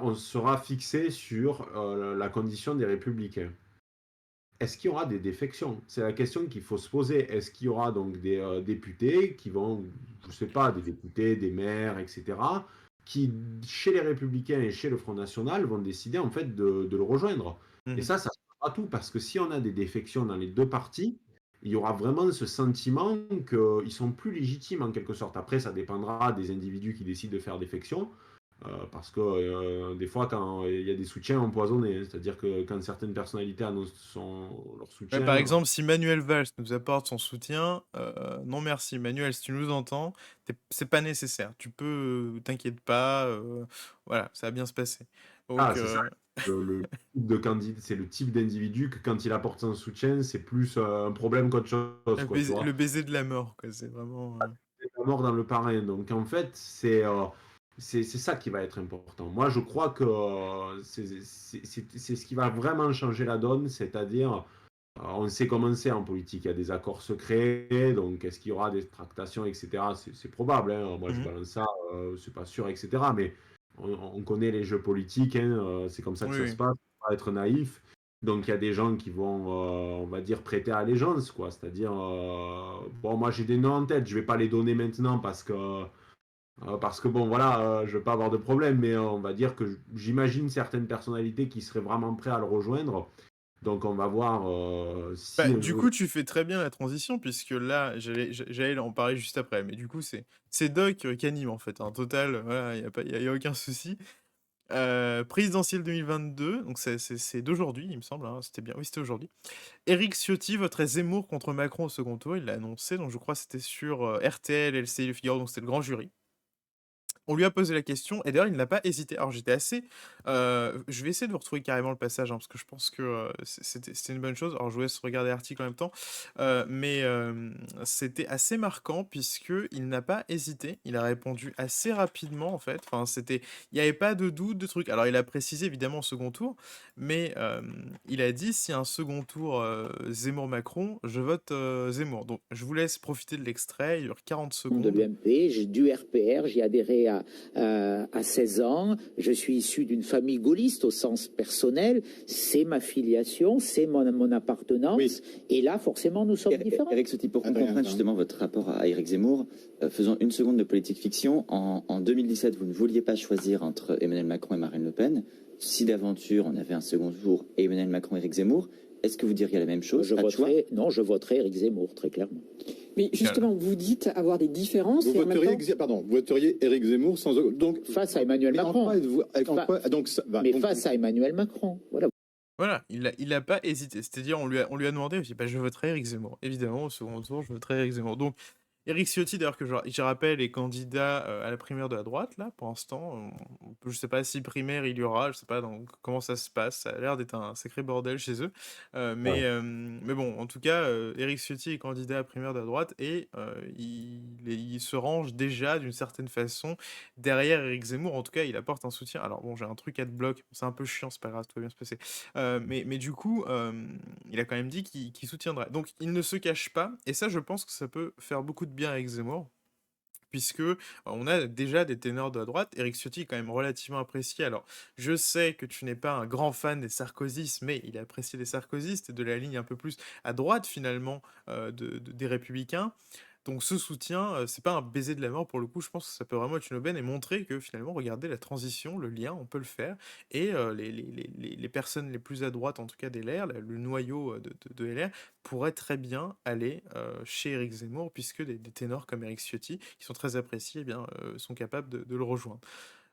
on sera fixé sur la condition des républicains. Est-ce qu'il y aura des défections? C'est la question qu'il faut se poser. Est-ce qu'il y aura donc des députés qui vont, je ne sais pas, des députés, des maires, etc., qui, chez les Républicains et chez le Front National, vont décider en fait de le rejoindre? Et Mmh. ça changera tout, parce que si on a des défections dans les deux partis, il y aura vraiment ce sentiment qu'ils sont plus légitimes en quelque sorte. Après, ça dépendra des individus qui décident de faire défection. Parce que des fois, quand il y a des soutiens empoisonnés, hein, c'est-à-dire que quand certaines personnalités annoncent leur Ouais, soutien, par exemple, si Manuel Valls nous apporte son soutien, non merci. Manuel, si tu nous entends, c'est pas nécessaire. Tu peux, t'inquiète pas, voilà, ça va bien se passer. Donc, c'est ça. Le type de candidat, c'est le type d'individu que quand il apporte son soutien, c'est plus un problème qu'autre chose, quoi, tu vois. le baiser de la mort, quoi. C'est vraiment. C'est la mort dans le parrain. Donc en fait, c'est ça qui va être important. Moi, je crois que c'est ce qui va vraiment changer la donne, c'est-à-dire on sait comment c'est en politique, il y a des accords secrets, donc est-ce qu'il y aura des tractations, etc. C'est probable, hein. Moi je Mhm. balance ça, c'est pas sûr, etc. Mais on connaît les jeux politiques, hein, c'est comme ça que Oui, ça se oui. passe. pas être naïf. Donc il y a des gens qui vont, on va dire, prêter allégeance, quoi. C'est-à-dire, bon, moi j'ai des noms en tête, je vais pas les donner maintenant parce que bon, voilà, je veux pas avoir de problème, mais on va dire que j'imagine certaines personnalités qui seraient vraiment prêtes à le rejoindre. Donc on va voir Bah, si un du jour. coup, tu fais très bien la transition puisque là, j'allais en parler juste après. Mais du coup, c'est Doc qui anime en fait. En total, voilà, il y a pas, y a aucun souci. Présidentielle 2022, donc c'est d'aujourd'hui, il me semble, hein, c'était bien. Oui, c'était aujourd'hui. Éric Ciotti voterait Zemmour contre Macron au second tour. Il l'a annoncé, donc je crois que c'était sur RTL, LCI, Le Figaro, donc c'était le grand jury. On lui a posé la question et d'ailleurs il n'a pas hésité. Alors j'étais assez, je vais essayer de vous retrouver carrément le passage, hein, parce que je pense que, c'était une bonne chose. Alors je vous laisse regarder l'article en même temps, mais c'était assez marquant puisque il n'a pas hésité. Il a répondu assez rapidement en fait. Enfin il y avait pas de doute, de truc. Alors il a précisé évidemment au second tour, mais il a dit: «Si un second tour, Zemmour-Macron, je vote, Zemmour». Donc je vous laisse profiter de l'extrait, il dure 40 de secondes. l'UMP, j'ai du RPR, j'y ai adhéré à 16 ans, je suis issu d'une famille gaulliste au sens personnel, c'est ma filiation, c'est mon appartenance, Oui. et là forcément nous sommes différents. Éric Ciotti, pour qu'on comprenne justement votre rapport à Éric Zemmour, faisons une seconde de politique fiction. En 2017, vous ne vouliez pas choisir entre Emmanuel Macron et Marine Le Pen. Si d'aventure on avait un second tour et Emmanuel Macron et Éric Zemmour, est-ce que vous diriez la même chose? Je voterai Éric Zemmour, très clairement. Mais justement, vous dites avoir des différences. Vous voteriez Éric Zemmour sans donc Face à Emmanuel Macron. Face à Emmanuel Macron, voilà. Voilà, il a pas hésité. C'est-à-dire, on lui a demandé aussi, bah, je voterai Éric Zemmour. Évidemment, au second tour, je voterai Éric Zemmour. Donc, Éric Ciotti, d'ailleurs, que je rappelle, est candidat à la primaire de la droite, là, pour l'instant. Je sais pas si primaire il y aura, je sais pas comment ça se passe. Ça a l'air d'être un sacré bordel chez eux. Mais bon, en tout cas, Éric Ciotti est candidat à la primaire de la droite et il se range déjà, d'une certaine façon, derrière Éric Zemmour. En tout cas, il apporte un soutien. Alors bon, j'ai un truc à te bloc, c'est un peu chiant, c'est pas grave, tout va bien se passer. Mais du coup, il a quand même dit qu'il soutiendrait. Donc il ne se cache pas, et ça je pense que ça peut faire beaucoup de bien avec Zemmour, puisque on a déjà des ténors de la droite. Éric Ciotti est quand même relativement apprécié. Alors, je sais que tu n'es pas un grand fan des sarkozystes, mais il est apprécié des sarkozystes et de la ligne un peu plus à droite finalement des républicains. Donc ce soutien, c'est pas un baiser de la mort pour le coup, je pense que ça peut vraiment être une aubaine et montrer que finalement, regardez la transition, le lien, on peut le faire. Et les personnes les plus à droite, en tout cas des LR, le noyau de LR, pourraient très bien aller chez Éric Zemmour, puisque des ténors comme Éric Ciotti, qui sont très appréciés, eh bien, sont capables de le rejoindre.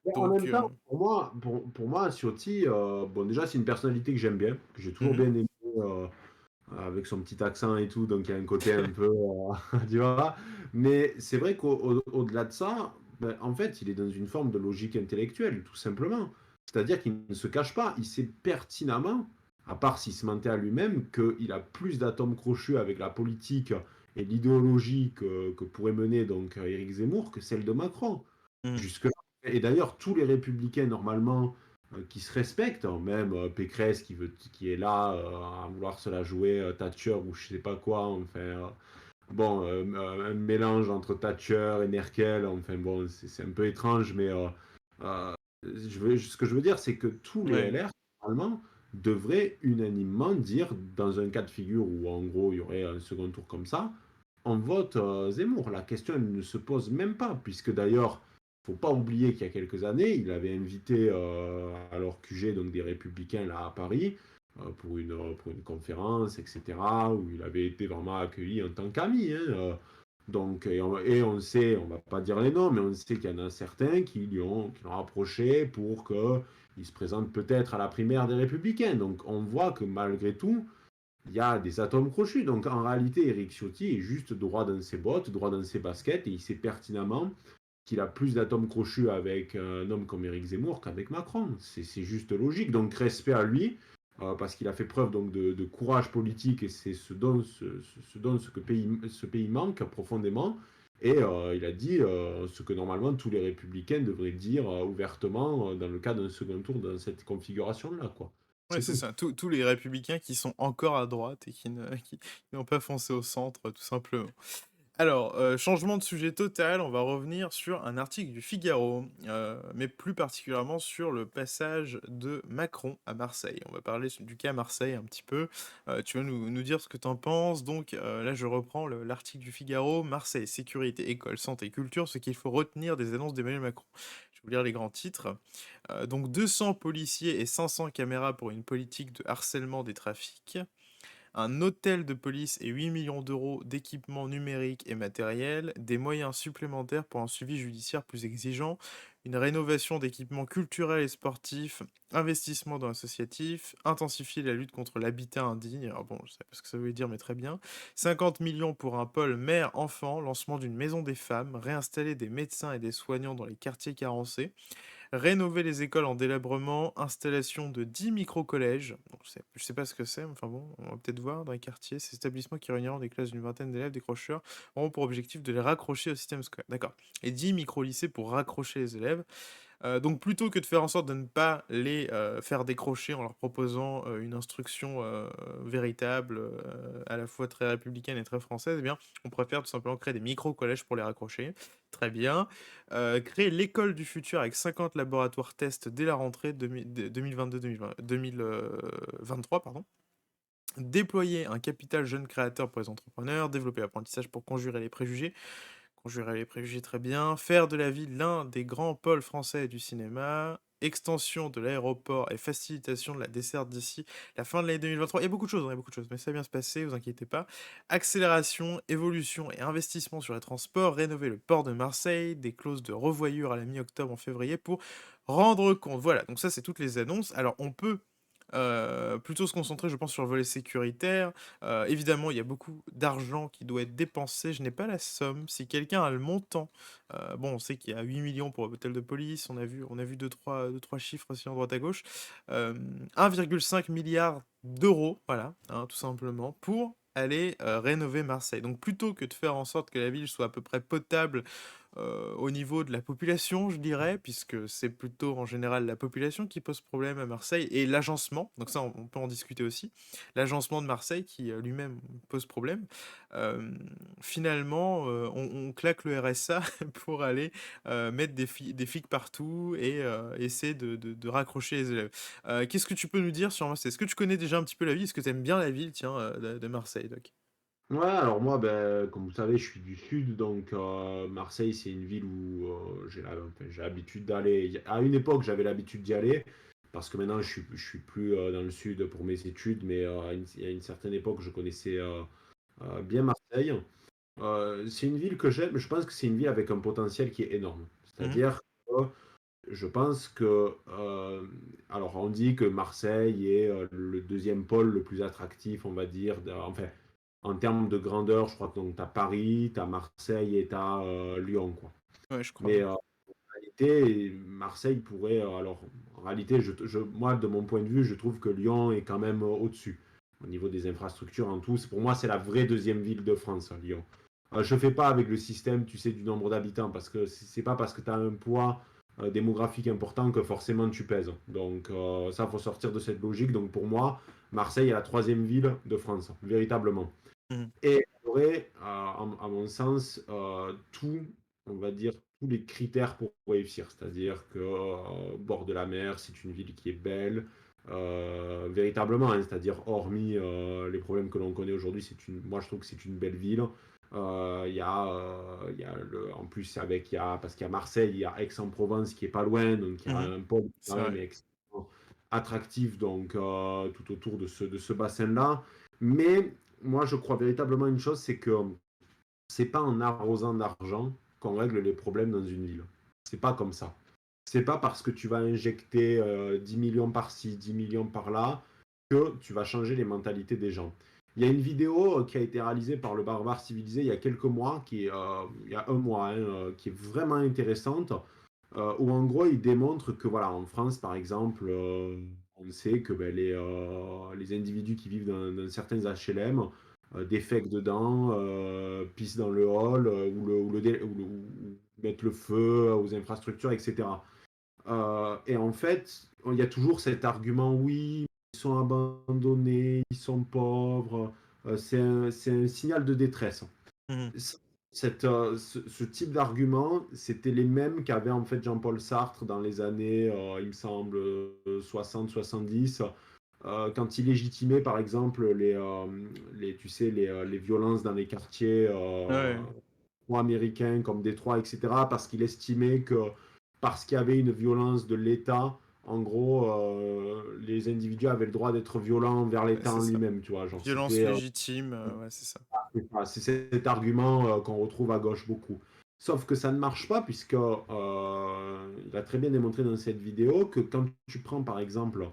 Mais en Donc, même temps, pour moi, Ciotti, bon, déjà, c'est une personnalité que j'aime bien, que j'ai toujours mhm, bien aimé, avec son petit accent et tout, donc il y a un côté un peu, tu vois. Mais c'est vrai qu'au-delà de ça, ben, en fait, il est dans une forme de logique intellectuelle, tout simplement. C'est-à-dire qu'il ne se cache pas, il sait pertinemment, à part s'il se mentait à lui-même, qu'il a plus d'atomes crochus avec la politique et l'idéologie que pourrait mener donc Éric Zemmour que celle de Macron. mhm. Jusque et d'ailleurs, tous les républicains, normalement, qui se respectent, hein, même Pécresse qui est là à vouloir se la jouer Thatcher ou je sais pas quoi, enfin, bon, un mélange entre Thatcher et Merkel, enfin bon, c'est un peu étrange, mais ce que je veux dire, c'est que tous les Ouais. LR, normalement, devraient unanimement dire, dans un cas de figure où en gros il y aurait un second tour comme ça, on vote Zemmour. La question elle ne se pose même pas, puisque d'ailleurs, il ne faut pas oublier qu'il y a quelques années, il avait invité à leur QG donc des Républicains là à Paris pour une conférence, etc., où il avait été vraiment accueilli en tant qu'ami. Hein, donc, et on sait, on ne va pas dire les noms, mais on sait qu'il y en a certains qui l'ont approché pour qu'il se présente peut-être à la primaire des Républicains. Donc on voit que malgré tout, il y a des atomes crochus. Donc en réalité, Éric Ciotti est juste droit dans ses bottes, droit dans ses baskets, et il sait pertinemment qu'il a plus d'atomes crochus avec un homme comme Éric Zemmour qu'avec Macron. C'est juste logique. Donc respect à lui, parce qu'il a fait preuve donc, de courage politique, et c'est ce dont ce pays manque profondément. Et il a dit ce que normalement tous les républicains devraient dire ouvertement dans le cas d'un second tour dans cette configuration-là, quoi. Ouais, C'est c'est tout. ça. Tous les républicains qui sont encore à droite et qui n'ont pas foncé au centre, tout simplement. Alors, changement de sujet total, on va revenir sur un article du Figaro, mais plus particulièrement sur le passage de Macron à Marseille. On va parler du cas Marseille un petit peu. Tu vas nous dire ce que tu en penses. Donc, là, je reprends l'article du Figaro. Marseille, sécurité, école, santé, culture, ce qu'il faut retenir des annonces d'Emmanuel Macron. Je vais vous lire les grands titres. Donc 200 policiers et 500 caméras pour une politique de harcèlement des trafics. Un hôtel de police et 8 millions d'euros d'équipements numériques et matériels, des moyens supplémentaires pour un suivi judiciaire plus exigeant, une rénovation d'équipements culturels et sportifs, investissement dans l'associatif, intensifier la lutte contre l'habitat indigne, alors bon, je sais pas ce que ça veut dire, mais très bien, 50 millions pour un pôle mère-enfant, lancement d'une maison des femmes, réinstaller des médecins et des soignants dans les quartiers carencés, rénover les écoles en délabrement, installation de 10 micro-collèges. Bon, je sais pas ce que c'est, mais enfin bon, on va peut-être voir dans les quartiers. Ces établissements qui réuniront des classes d'une vingtaine d'élèves décrocheurs auront pour objectif de les raccrocher au système scolaire. D'accord. Et 10 micro-lycées pour raccrocher les élèves. Donc plutôt que de faire en sorte de ne pas les faire décrocher en leur proposant une instruction véritable, à la fois très républicaine et très française, eh bien, on préfère tout simplement créer des micro-collèges pour les raccrocher. Très bien. Créer l'école du futur avec 50 laboratoires tests dès la rentrée 2023, pardon. Déployer un capital jeune créateur pour les entrepreneurs, développer l'apprentissage pour conjurer les préjugés, très bien. Faire de la ville l'un des grands pôles français du cinéma. Extension de l'aéroport et facilitation de la desserte d'ici la fin de l'année 2023. Il y a beaucoup de choses, hein, il y a beaucoup de choses, mais ça va bien se passer, vous inquiétez pas. Accélération, évolution et investissement sur les transports. Rénover le port de Marseille. Des clauses de revoyure à la mi-octobre en février pour rendre compte. Voilà, donc ça c'est toutes les annonces. Alors on peut plutôt se concentrer, je pense, sur le volet sécuritaire. Évidemment, il y a beaucoup d'argent qui doit être dépensé. Je n'ai pas la somme. Si quelqu'un a le montant, bon, on sait qu'il y a 8 millions pour l'hôtel de police. On a vu deux, trois chiffres aussi en droite à gauche. 1,5 milliard d'euros, voilà, hein, tout simplement, pour aller rénover Marseille. Donc plutôt que de faire en sorte que la ville soit à peu près potable au niveau de la population, je dirais, puisque c'est plutôt en général la population qui pose problème à Marseille et l'agencement, donc ça on peut en discuter aussi, l'agencement de Marseille qui lui-même pose problème. Euh, Finalement, on claque le RSA pour aller mettre des flics partout et essayer de raccrocher les élèves. Qu'est-ce que tu peux nous dire sur Marseille? Est-ce que tu connais déjà un petit peu la ville? Est-ce que tu aimes bien la ville, tiens, de Marseille, Doc? Ouais, alors moi, ben, comme vous savez, je suis du sud, donc Marseille, c'est une ville où j'ai l'habitude d'aller. À une époque, j'avais l'habitude d'y aller, parce que maintenant, je suis plus dans le sud pour mes études, mais il y a une certaine époque, je connaissais bien Marseille. C'est une ville que j'aime, je pense que c'est une ville avec un potentiel qui est énorme. Mhm. C'est-à-dire que je pense que, alors on dit que Marseille est le deuxième pôle le plus attractif, on va dire, enfin, en termes de grandeur, je crois que tu as Paris, tu as Marseille et tu as Lyon, quoi. Ouais, je crois Mais bien. en réalité, Marseille pourrait, alors en réalité, moi, de mon point de vue, je trouve que Lyon est quand même au-dessus au niveau des infrastructures en tout. Pour moi, c'est la vraie deuxième ville de France, Lyon. Je ne fais pas avec le système, tu sais, du nombre d'habitants, parce que c'est pas parce que tu as un poids démographique important que forcément tu pèses. Donc ça, il faut sortir de cette logique. Donc pour moi, Marseille est la troisième ville de France, véritablement. Mhm. Et il y aurait, à mon sens, on va dire, tous les critères pour réussir. C'est-à-dire que bord de la mer, c'est une ville qui est belle, véritablement, hein, c'est-à-dire hormis les problèmes que l'on connaît aujourd'hui, moi je trouve que c'est une belle ville. En plus parce qu'il y a Marseille, il y a Aix-en-Provence qui est pas loin, donc il y a Mhm. un pôle quand C'est même vrai. extrêmement attractif donc tout autour de ce bassin-là. Mais moi, je crois véritablement une chose, c'est que c'est pas en arrosant d'argent qu'on règle les problèmes dans une ville. C'est pas comme ça. C'est pas parce que tu vas injecter 10 millions par-ci, 10 millions par-là, que tu vas changer les mentalités des gens. Il y a une vidéo qui a été réalisée par le Barbare Civilisé il y a quelques mois, il y a un mois, hein, qui est vraiment intéressante, où en gros il démontre que voilà, en France par exemple, on sait que ben, les individus qui vivent dans certains HLM défèquent dedans, pissent dans le hall, ou mettent le feu aux infrastructures, etc. Et en fait, il y a toujours cet argument, oui, ils sont abandonnés, ils sont pauvres, c'est un signal de détresse. Mhm. ce type d'argument, c'était les mêmes qu'avait en fait Jean-Paul Sartre dans les années, il me semble, 60-70, quand il légitimait par exemple tu sais, les violences dans les quartiers Ouais, américains comme Détroit, etc., parce qu'il estimait que parce qu'il y avait une violence de l'État, en gros, les individus avaient le droit d'être violents envers ouais, l'État c'est en ça. lui-même, tu vois. Genre, Violence c'était légitime, ouais, c'est ça. c'est cet argument qu'on retrouve à gauche beaucoup. Sauf que ça ne marche pas, puisque il a très bien démontré dans cette vidéo que quand tu prends par exemple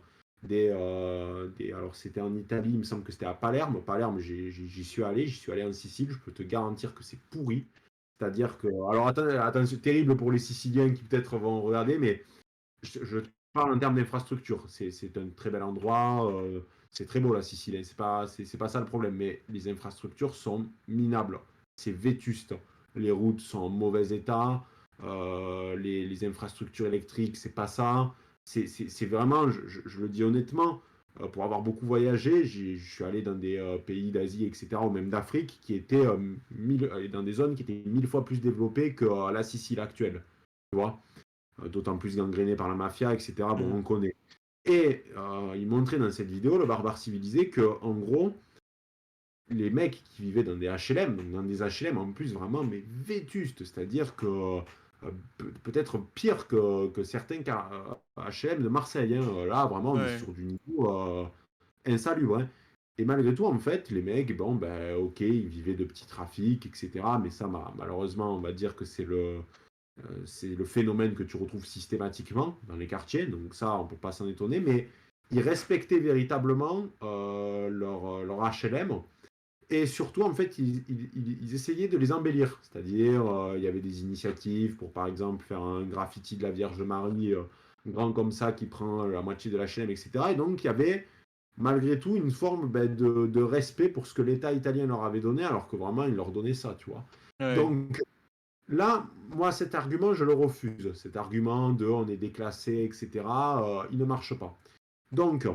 alors c'était en Italie, il me semble que c'était à Palerme. Palerme, j'y suis allé en Sicile, je peux te garantir que c'est pourri. C'est-à-dire que, alors attends, c'est terrible pour les Siciliens qui peut-être vont regarder, mais je parle en termes d'infrastructure. C'est un très bel endroit, c'est très beau la Sicile, hein. C'est pas ça le problème, mais les infrastructures sont minables. C'est vétuste. Les routes sont en mauvais état, les infrastructures électriques, c'est pas ça. C'est vraiment, je le dis honnêtement, pour avoir beaucoup voyagé, je suis allé dans des pays d'Asie, etc., ou même d'Afrique, qui étaient dans des zones qui étaient 1000 fois plus développées que la Sicile actuelle. Tu vois, d'autant plus gangréné par la mafia, etc. Bon, Mmh. on connaît. Et il montrait dans cette vidéo, le barbare civilisé, que en gros, les mecs qui vivaient dans des HLM, donc dans des HLM en plus vraiment mais vétustes, c'est-à-dire que peut-être pire que certains HLM de Marseille, hein. Là, vraiment, on est Ouais. sur du niveau insalubre, hein. Et malgré tout, en fait, les mecs, bon, ben, ok, ils vivaient de petits trafics, etc. Mais ça, malheureusement, on va dire que c'est le phénomène que tu retrouves systématiquement dans les quartiers, donc ça, on ne peut pas s'en étonner, mais ils respectaient véritablement leur HLM, et surtout, en fait, ils essayaient de les embellir, c'est-à-dire, il y avait des initiatives pour, par exemple, faire un graffiti de la Vierge Marie, grand comme ça, qui prend la moitié de l'HLM, etc. Et donc, il y avait, malgré tout, une forme de respect pour ce que l'État italien leur avait donné, alors que vraiment, il leur donnait ça, tu vois. Ouais. Donc, là, moi, cet argument, je le refuse. Cet argument de on est déclassé, etc., il ne marche pas. Donc,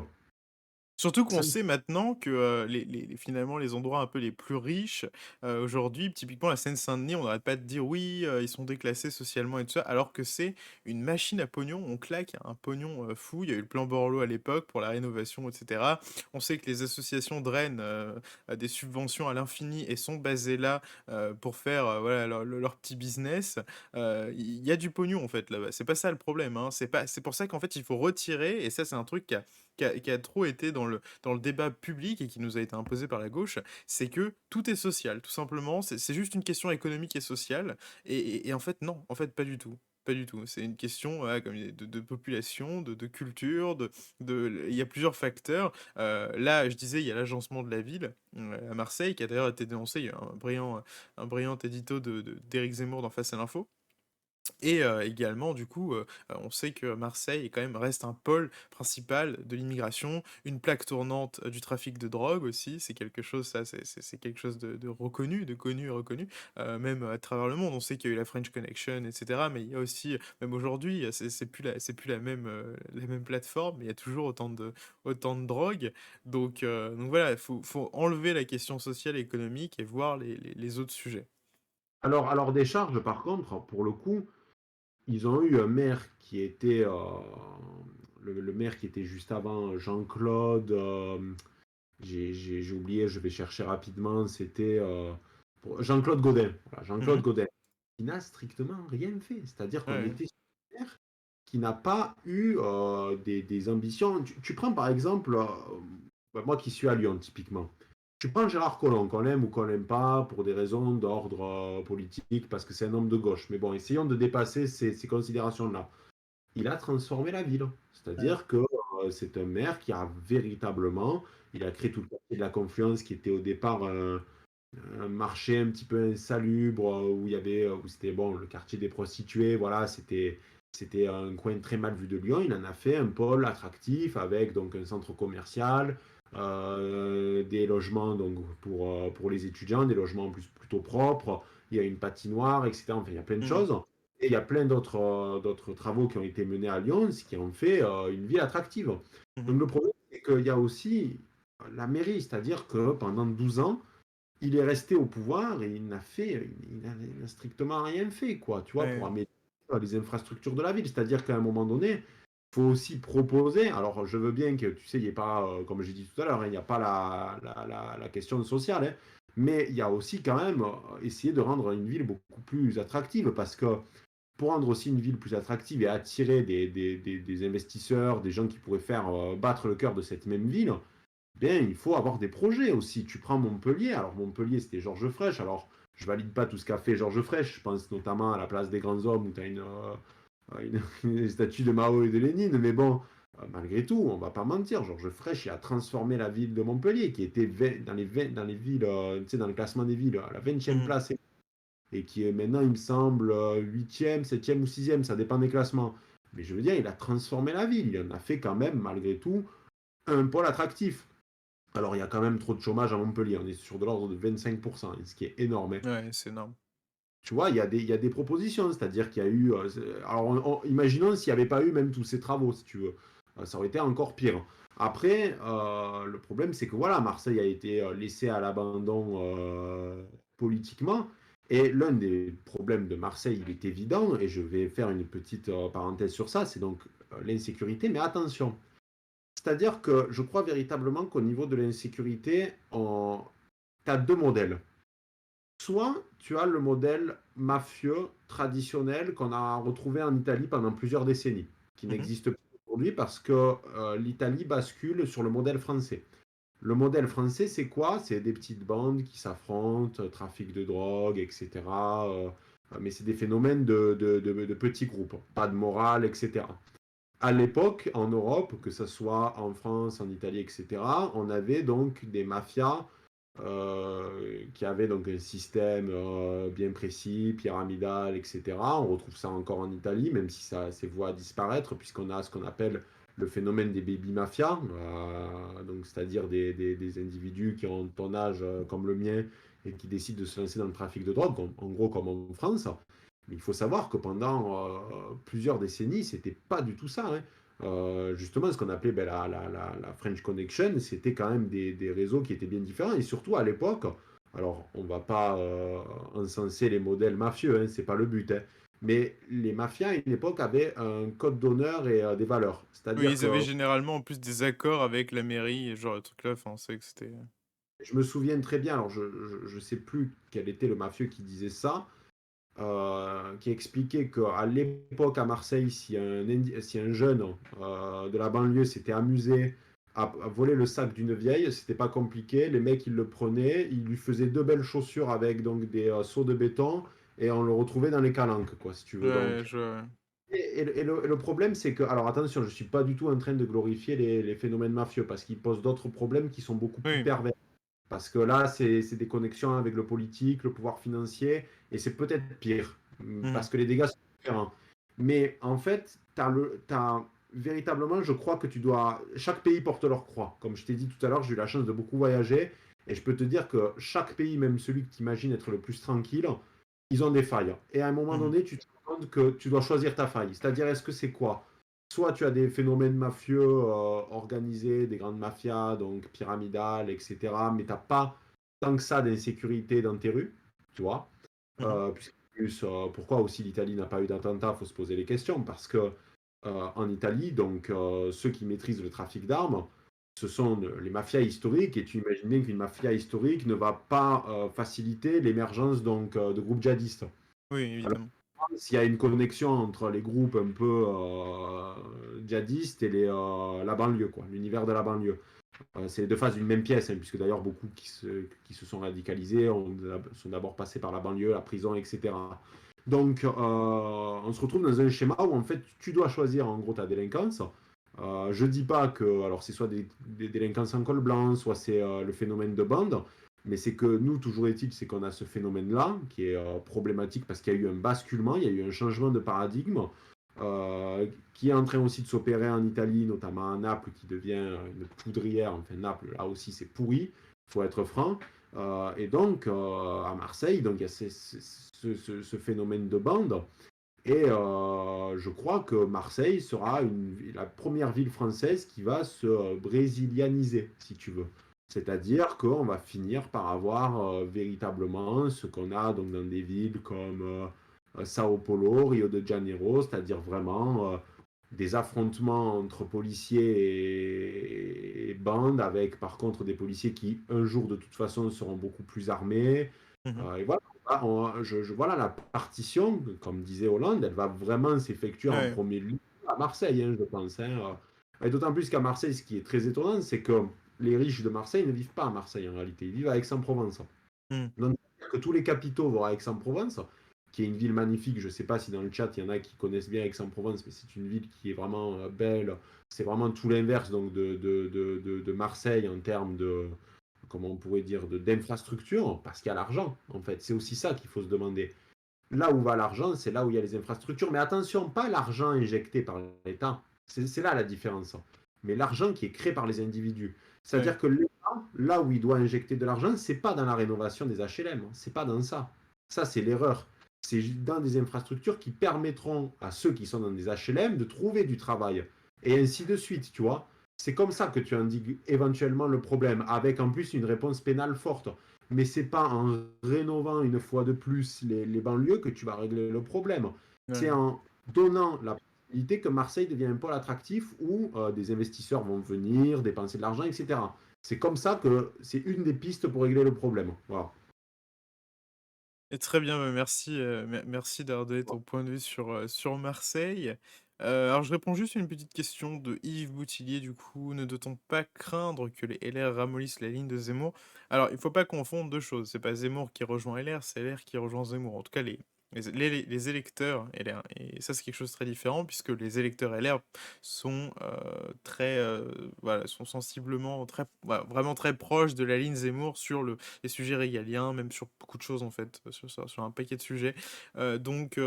Surtout qu'on ça ne- sait maintenant que, finalement, les endroits un peu les plus riches, aujourd'hui, typiquement la Seine-Saint-Denis, on n'arrête pas de dire: «Oui, ils sont déclassés socialement et tout ça», alors que c'est une machine à pognon. On claque un pognon, fou. Il y a eu le plan Borloo à l'époque pour la rénovation et cetera. On sait que les associations drainent, des subventions à l'infini et sont basées là, pour faire, voilà, leur petit business. Il y a du pognon, en fait, là-bas. C'est pas ça le problème, hein. C'est pour ça qu'en fait, il faut retirer, et ça, c'est un truc qui a trop été dans le débat public et qui nous a été imposé par la gauche, c'est que tout est social, tout simplement. C'est juste une question économique et sociale. Et en fait, non, en fait, pas du tout. Pas du tout. C'est une question comme de population, de culture, il y a plusieurs facteurs. Là, je disais, il y a l'agencement de la ville à Marseille, qui a d'ailleurs été dénoncé. Il y a un brillant édito d'Éric Zemmour dans Face à l'info. Et également, du coup, on sait que Marseille est quand même reste un pôle principal de l'immigration, une plaque tournante du trafic de drogue aussi. C'est quelque chose, ça, c'est quelque chose de reconnu, de connu et reconnu, même à travers le monde. On sait qu'il y a eu la French Connection, etc. Mais il y a aussi, même aujourd'hui, c'est plus la même plateforme, mais il y a toujours autant de drogue. Donc voilà, faut enlever la question sociale et économique et voir les autres sujets. alors des charges, par contre, pour le coup, ils ont eu un maire qui était le maire qui était juste avant, Jean-Claude. J'ai oublié, je vais chercher rapidement. C'était Jean-Claude Gaudin. Voilà, Jean-Claude Mhm. Gaudin, qui n'a strictement rien fait. C'est-à-dire qu'on Ouais. était sur un maire qui n'a pas eu des ambitions. Tu prends par exemple, moi qui suis à Lyon, typiquement. Tu prends Gérard Collomb, qu'on aime ou qu'on n'aime pas, pour des raisons d'ordre politique, parce que c'est un homme de gauche. Mais bon, essayons de dépasser ces considérations-là. Il a transformé la ville. Ouais. C'est-à-dire que c'est un maire qui a véritablement, il a créé tout le quartier de la Confluence, qui était au départ un marché un petit peu insalubre, où il y avait, où c'était bon, le quartier des prostituées, voilà, c'était un coin très mal vu de Lyon. Il en a fait un pôle attractif avec donc un centre commercial, des logements donc pour les étudiants, des logements en plus plutôt propres. Il y a une patinoire, etc. Enfin, il y a plein de Mhm. choses. Et il y a plein d'autres travaux qui ont été menés à Lyon, ce qui en fait une ville attractive. Mhm. Donc le problème, c'est qu'il y a aussi la mairie, c'est-à-dire que pendant 12 ans, il est resté au pouvoir et il n'a strictement rien fait, quoi, tu vois, pour Ouais. améliorer les infrastructures de la ville. C'est-à-dire qu'à un moment donné, il faut aussi proposer. Alors, je veux bien que, tu sais, il n'y ait pas, comme j'ai dit tout à l'heure, hein, il n'y a pas la question sociale, hein, mais il y a aussi quand même essayer de rendre une ville beaucoup plus attractive, parce que pour rendre aussi une ville plus attractive et attirer des investisseurs, des gens qui pourraient faire battre le cœur de cette même ville, bien, il faut avoir des projets aussi. Tu prends Montpellier, alors Montpellier, c'était Georges Frêche. Alors, je valide pas tout ce qu'a fait Georges Frêche. Je pense notamment à la place des grands hommes où tu as une statue de Mao et de Lénine. Mais bon, malgré tout, on va pas mentir. Georges Frêche, il a transformé la ville de Montpellier, qui était dans les villes, tu sais, dans le classement des villes, à la 20e Mhm. place. Et qui est maintenant, il me semble, 8e, 7e ou 6e. Ça dépend des classements. Mais je veux dire, il a transformé la ville. Il en a fait quand même, malgré tout, un pôle attractif. Alors, il y a quand même trop de chômage à Montpellier. On est sur de l'ordre de 25%, ce qui est énorme, hein. Ouais, c'est énorme. Tu vois, il y a des propositions, c'est-à-dire qu'il y a eu. Alors, imaginons s'il n'y avait pas eu même tous ces travaux, si tu veux. Ça aurait été encore pire. Après, le problème, c'est que voilà, Marseille a été laissé à l'abandon politiquement. Et l'un des problèmes de Marseille, il est évident, et je vais faire une petite parenthèse sur ça, c'est donc l'insécurité. Mais attention, c'est-à-dire que je crois véritablement qu'au niveau de l'insécurité, tu as deux modèles. Soit tu as le modèle mafieux traditionnel qu'on a retrouvé en Italie pendant plusieurs décennies, qui Mhm. n'existe plus aujourd'hui parce que l'Italie bascule sur le modèle français. Le modèle français, c'est quoi? C'est des petites bandes qui s'affrontent, trafic de drogue, etc. Mais c'est des phénomènes de petits groupes, pas de morale, etc. À l'époque, en Europe, que ce soit en France, en Italie, etc., on avait donc des mafias qui avaient donc un système bien précis, pyramidal, etc. On retrouve ça encore en Italie, même si ça c'est voie à disparaître, puisqu'on a ce qu'on appelle le phénomène des baby mafias, donc c'est-à-dire des individus qui ont ton âge comme le mien et qui décident de se lancer dans le trafic de drogue, en gros comme en France. Mais il faut savoir que pendant plusieurs décennies, c'était pas du tout ça, hein. Justement, ce qu'on appelait ben, la French Connection, c'était quand même des réseaux qui étaient bien différents. Et surtout à l'époque, alors on va pas encenser les modèles mafieux, hein, c'est pas le but, hein, mais les mafias à une époque avaient un code d'honneur et des valeurs. Oui, C'est-à-dire ils avaient que généralement en plus des accords avec la mairie, et genre le truc là, enfin, c'est que c'était. je me souviens très bien, alors je sais plus quel était le mafieux qui disait ça, qui expliquait qu'à l'époque à Marseille, si un jeune de la banlieue s'était amusé à voler le sac d'une vieille, c'était pas compliqué. Les mecs, ils le prenaient, ils lui faisaient deux belles chaussures avec donc des seaux de béton et on le retrouvait dans les calanques, quoi, si tu veux. Ouais, Donc, ouais. le problème, c'est que, alors attention, je suis pas du tout en train de glorifier les phénomènes mafieux parce qu'ils posent d'autres problèmes qui sont beaucoup plus Oui. pervers. Parce que là, c'est des connexions avec le politique, le pouvoir financier, et c'est peut-être pire, Mhm. parce que les dégâts sont différents. Mais en fait, véritablement, je crois que tu dois. Chaque pays porte leur croix. Comme je t'ai dit tout à l'heure, j'ai eu la chance de beaucoup voyager, et je peux te dire que chaque pays, même celui que tu imagines être le plus tranquille, ils ont des failles. Et à un moment Mhm. donné, tu te rends compte que tu dois choisir ta faille. C'est-à-dire, est-ce que c'est quoi? Soit tu as des phénomènes mafieux organisés, des grandes mafias, donc pyramidales, etc. Mais tu n'as pas tant que ça d'insécurité dans tes rues, tu vois. Mhm. Pourquoi aussi l'Italie n'a pas eu d'attentat? Il faut se poser les questions. Parce que en Italie, donc ceux qui maîtrisent le trafic d'armes, ce sont les mafias historiques. Et tu imagines bien qu'une mafia historique ne va pas faciliter l'émergence donc de groupes djihadistes. Oui, Alors, évidemment. s'il y a une connexion entre les groupes un peu djihadistes et la banlieue, quoi, l'univers de la banlieue. C'est les deux faces d'une même pièce, hein, puisque d'ailleurs beaucoup qui se sont radicalisés sont d'abord passés par la banlieue, la prison, etc. Donc on se retrouve dans un schéma où en fait tu dois choisir en gros ta délinquance. Je dis pas que alors c'est soit des délinquances en col blanc, soit c'est le phénomène de bande, mais c'est que nous, toujours est-il, c'est qu'on a ce phénomène-là qui est problématique parce qu'il y a eu un basculement, il y a eu un changement de paradigme qui est en train aussi de s'opérer en Italie, notamment à Naples, qui devient une poudrière. Enfin, Naples, là aussi, c'est pourri, il faut être franc. Et donc, à Marseille, donc, il y a ce phénomène de bande. Et je crois que Marseille sera la première ville française qui va se brésilianiser, si tu veux. C'est-à-dire qu'on va finir par avoir véritablement ce qu'on a donc, dans des villes comme Sao Paulo, Rio de Janeiro, c'est-à-dire vraiment des affrontements entre policiers et bandes, avec par contre des policiers qui, un jour, de toute façon, seront beaucoup plus armés. Et voilà, voilà, la partition, comme disait Hollande, elle va vraiment s'effectuer en Ouais. premier lieu à Marseille, hein, je pense. Et d'autant plus qu'à Marseille, ce qui est très étonnant, c'est que les riches de Marseille ne vivent pas à Marseille en réalité, ils vivent à Aix-en-Provence. Mm. Donc, que tous les capitaux vont à Aix-en-Provence, qui est une ville magnifique. Je ne sais pas si dans le chat il y en a qui connaissent bien Aix-en-Provence, mais c'est une ville qui est vraiment belle. C'est vraiment tout l'inverse donc de Marseille en termes de, comment on pourrait dire, d'infrastructure, parce qu'il y a l'argent, en fait. C'est aussi ça qu'il faut se demander. Là où va l'argent, c'est là où il y a les infrastructures. Mais attention, pas l'argent injecté par l'État. C'est là la différence. Mais l'argent qui est créé par les individus. Ouais. C'est-à-dire que l'État, là où il doit injecter de l'argent, c'est pas dans la rénovation des HLM. C'est pas dans ça. Ça, c'est l'erreur. C'est dans des infrastructures qui permettront à ceux qui sont dans des HLM de trouver du travail. Et ainsi de suite, tu vois. C'est comme ça que tu endigues éventuellement le problème, avec en plus une réponse pénale forte. Mais c'est pas en rénovant une fois de plus les banlieues que tu vas régler le problème. C'est Ouais. en donnant la possibilité que Marseille devienne un pôle attractif où des investisseurs vont venir, dépenser de l'argent, etc. C'est comme ça que c'est une des pistes pour régler le problème. Voilà. Et très bien, bah, merci, merci d'avoir donné ton point de vue sur Marseille. Alors je réponds juste à une petite question de Yves Boutillier du coup: «Ne doit-on pas craindre que les LR ramollissent la ligne de Zemmour?» Alors il faut pas confondre 2 choses, c'est pas Zemmour qui rejoint LR, c'est LR qui rejoint Zemmour. En tout cas les électeurs LR, et ça c'est quelque chose de très différent puisque les électeurs LR sont, très, voilà, sont sensiblement très voilà, vraiment très proches de la ligne Zemmour sur les sujets régaliens, même sur beaucoup de choses en fait, sur un paquet de sujets. Donc,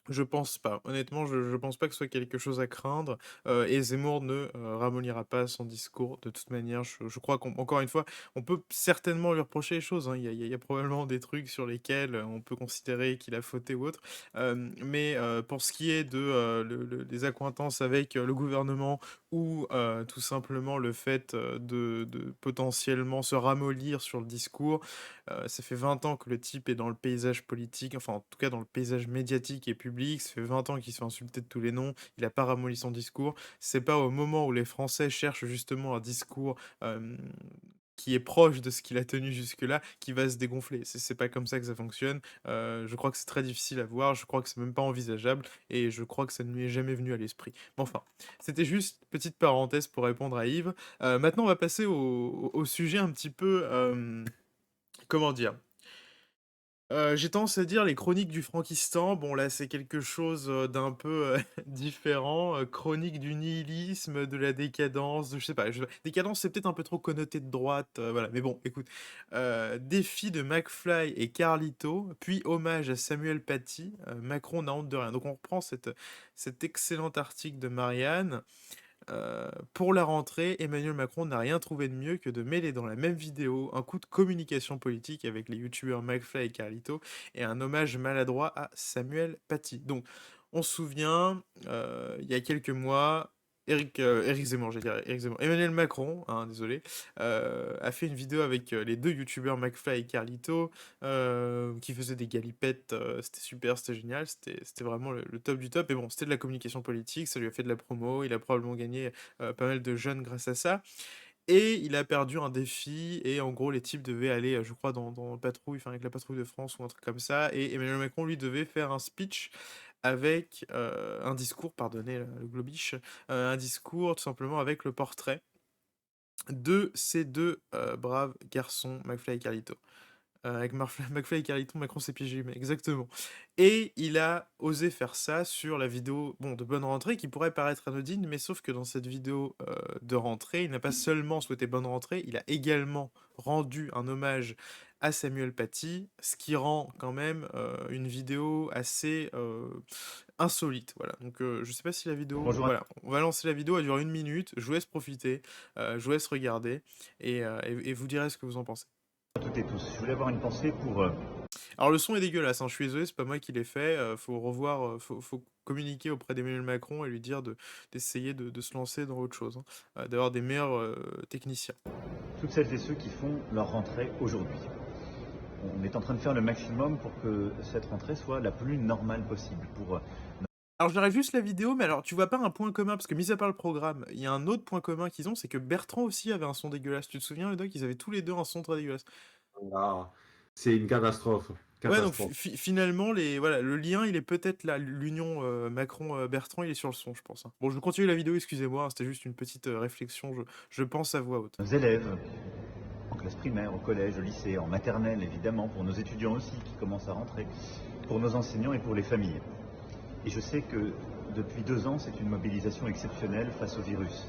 je pense pas. Honnêtement, je pense pas que ce soit quelque chose à craindre, et Zemmour ne, ramollira pas son discours de toute manière. Je crois qu'encore une fois, on peut certainement lui reprocher les choses, hein. Il y a probablement des trucs sur lesquels, on peut considérer qu'il a fauté ou autre. Mais, pour ce qui est de, les accointances avec, le gouvernement ou, tout simplement le fait, de potentiellement se ramollir sur le discours, ça fait 20 ans que le type est dans le paysage politique, enfin en tout cas dans le paysage médiatique et public, ça fait 20 ans qu'il se fait insulter de tous les noms, il a pas ramolli son discours. C'est pas au moment où les Français cherchent justement un discours qui est proche de ce qu'il a tenu jusque-là, qui va se dégonfler. C'est pas comme ça que ça fonctionne. Je crois que c'est très difficile à voir, je crois que c'est même pas envisageable, et je crois que ça ne lui est jamais venu à l'esprit. Mais enfin, c'était juste petite parenthèse pour répondre à Yves. Maintenant, on va passer au sujet un petit peu, comment dire? J'ai tendance à dire les chroniques du Frankistan. Bon là, c'est quelque chose, d'un peu, différent, chronique du nihilisme, de la décadence, de je sais pas, décadence, c'est peut-être un peu trop connoté de droite, voilà, mais bon, écoute, défi de McFly et Carlito, puis hommage à Samuel Paty, Macron n'a honte de rien. Donc on reprend cet excellent article de Marianne. Pour la rentrée, Emmanuel Macron n'a rien trouvé de mieux que de mêler dans la même vidéo un coup de communication politique avec les youtubeurs McFly et Carlito et un hommage maladroit à Samuel Paty. Donc, on se souvient, il y a quelques mois, Éric Zemmour, j'allais dire Éric Zemmour, Emmanuel Macron, hein, désolé, a fait une vidéo avec les deux youtubeurs McFly et Carlito qui faisaient des galipettes, c'était super, c'était génial, c'était vraiment le top du top. Mais bon, c'était de la communication politique, ça lui a fait de la promo, il a probablement gagné pas mal de jeunes grâce à ça. Et il a perdu un défi, et en gros, les types devaient aller, je crois, dans patrouille, enfin avec la patrouille de France ou un truc comme ça. Et Emmanuel Macron, lui, devait faire un speech avec un discours, pardonnez le globish, un discours tout simplement avec le portrait de ces deux braves garçons, McFly et Carlito. Avec McFly et Carlito, Macron s'est piégé lui-même, exactement. Et il a osé faire ça sur la vidéo, bon, de bonne rentrée, qui pourrait paraître anodine, mais sauf que dans cette vidéo de rentrée, il n'a pas seulement souhaité bonne rentrée, il a également rendu un hommage à Samuel Paty, ce qui rend quand même une vidéo assez insolite, voilà. Donc je sais pas si la vidéo... Bonjour. Voilà, on va lancer la vidéo, elle dure 1 minute, je vous laisse profiter, je vous laisse regarder, et vous direz ce que vous en pensez. À toutes et tous. Je voulais avoir une pensée pour Alors le son est dégueulasse, hein, je suis désolé, c'est pas moi qui l'ai fait, faut revoir, faut communiquer auprès d'Emmanuel Macron et lui dire d'essayer de se lancer dans autre chose, hein, d'avoir des meilleurs, techniciens. Toutes celles et ceux qui font leur rentrée aujourd'hui. On est en train de faire le maximum pour que cette rentrée soit la plus normale possible. Alors je regarde juste la vidéo, mais alors tu vois pas un point commun? Parce que mis à part le programme, il y a un autre point commun qu'ils ont, c'est que Bertrand aussi avait un son dégueulasse. Tu te souviens, le doc? Ils avaient tous les 2 un son très dégueulasse. Ah, c'est une catastrophe. Ouais, donc Catastrophe. finalement, voilà, le lien, il est peut-être là. L'union Macron-Bertrand, il est sur le son, je pense, hein. Bon, je vais continuer la vidéo, excusez-moi, hein, c'était juste une petite réflexion, je pense à voix haute. Nos élèves, en classe primaire, au collège, au lycée, en maternelle évidemment, pour nos étudiants aussi qui commencent à rentrer, pour nos enseignants et pour les familles. Et je sais que depuis 2 ans, c'est une mobilisation exceptionnelle face au virus.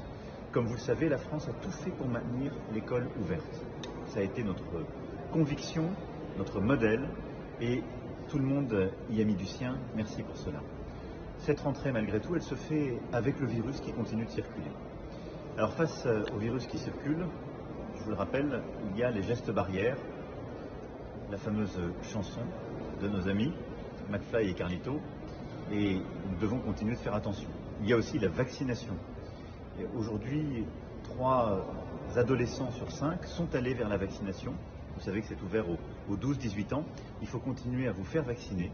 Comme vous le savez, la France a tout fait pour maintenir l'école ouverte. Ça a été notre conviction, notre modèle, et tout le monde y a mis du sien. Merci pour cela. Cette rentrée, malgré tout, elle se fait avec le virus qui continue de circuler. Alors face au virus qui circule, je vous le rappelle, il y a les gestes barrières, la fameuse chanson de nos amis, McFly et Carlito, et nous devons continuer de faire attention. Il y a aussi la vaccination. Et aujourd'hui, 3 adolescents sur 5 sont allés vers la vaccination. Vous savez que c'est ouvert aux 12-18 ans. Il faut continuer à vous faire vacciner.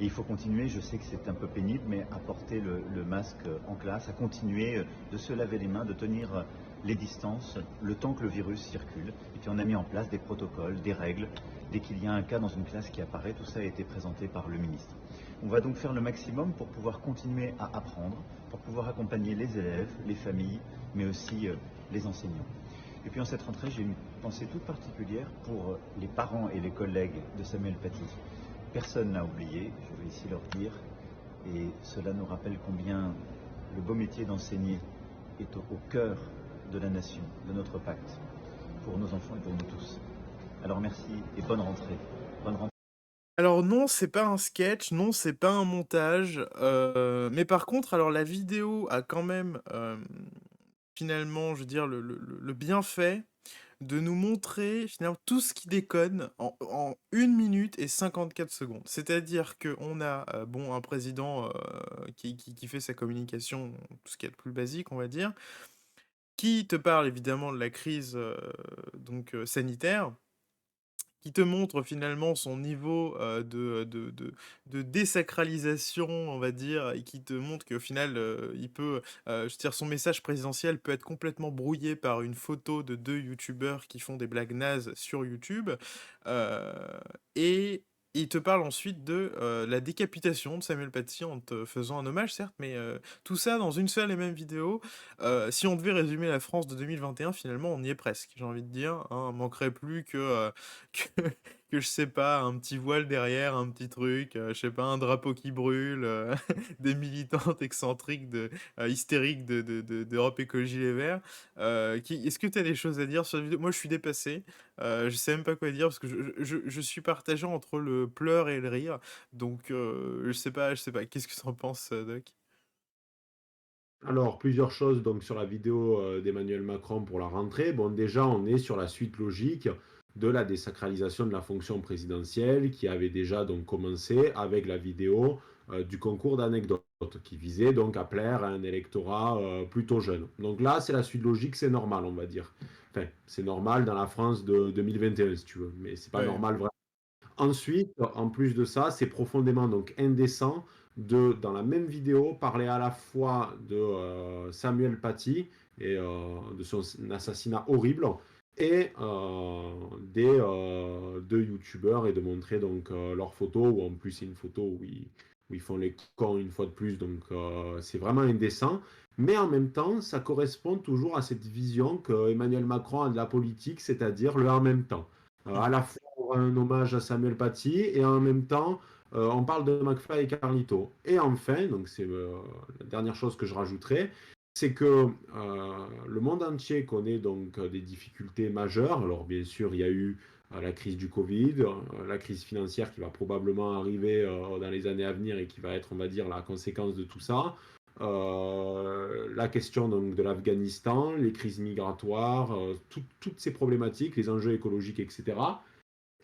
Et il faut continuer, je sais que c'est un peu pénible, mais à porter le masque en classe, à continuer de se laver les mains, de tenir les distances, le temps que le virus circule. Et puis on a mis en place des protocoles, des règles. Dès qu'il y a un cas dans une classe qui apparaît, tout ça a été présenté par le ministre. On va donc faire le maximum pour pouvoir continuer à apprendre, pour pouvoir accompagner les élèves, les familles, mais aussi les enseignants. Et puis en cette rentrée, j'ai une pensée toute particulière pour les parents et les collègues de Samuel Paty. Personne n'a oublié, je veux ici leur dire, et cela nous rappelle combien le beau métier d'enseigner est au cœur de la nation, de notre pacte, pour nos enfants et pour nous tous. Alors merci et bonne rentrée. Bonne rentrée. Alors non, c'est pas un sketch, non, c'est pas un montage, mais par contre, alors la vidéo a quand même, finalement, je veux dire, le bienfait de nous montrer, finalement, tout ce qui déconne en 1 minute et 54 secondes. C'est-à-dire qu'on a, bon, un président, qui fait sa communication, tout ce qui est le plus basique, on va dire, qui te parle évidemment de la crise, donc sanitaire, qui te montre finalement son niveau, de désacralisation, on va dire, et qui te montre qu'au final, il peut, je veux dire, son message présidentiel peut être complètement brouillé par une photo de 2 youtubeurs qui font des blagues nazes sur YouTube, heu et il te parle ensuite de, la décapitation de Samuel Paty en te faisant un hommage certes, mais, tout ça dans une seule et même vidéo. Si on devait résumer la France de 2021, finalement, on y est presque, j'ai envie de dire, hein. Manquerait plus que que je sais pas, un petit voile derrière, un petit truc, je sais pas, un drapeau qui brûle, des militantes excentriques hystériques d'Europe Écologie Les Verts. Qui Est-ce que tu as des choses à dire sur la vidéo? Moi, je suis dépassé, je sais même pas quoi dire parce que je suis partagé entre le pleur et le rire, donc je sais pas. Qu'est-ce que tu en penses, Doc? Alors, plusieurs choses donc sur la vidéo d'Emmanuel Macron pour la rentrée. Bon, déjà, on est sur la suite logique de la désacralisation de la fonction présidentielle qui avait déjà donc commencé avec la vidéo du concours d'anecdotes qui visait donc à plaire à un électorat plutôt jeune. Donc là, c'est la suite logique, c'est normal, on va dire. Enfin, c'est normal dans la France de 2021, si tu veux, mais c'est pas Ouais. normal vraiment. Ensuite, en plus de ça, c'est profondément donc indécent de, dans la même vidéo, parler à la fois de Samuel Paty et de son assassinat horrible et des 2 youtubeurs et de montrer donc leurs photos, ou en plus c'est une photo où ils font les cons une fois de plus, donc c'est vraiment indécent. Mais en même temps, ça correspond toujours à cette vision que Emmanuel Macron a de la politique, c'est-à-dire le en même temps. À la fois un hommage à Samuel Paty et en même temps on parle de McFly et Carlito. Et enfin, donc c'est la dernière chose que je rajouterai, c'est que le monde entier connaît donc des difficultés majeures. Alors bien sûr, il y a eu la crise du Covid, la crise financière qui va probablement arriver dans les années à venir et qui va être, on va dire, la conséquence de tout ça. La question donc de l'Afghanistan, les crises migratoires, toutes ces problématiques, les enjeux écologiques, etc.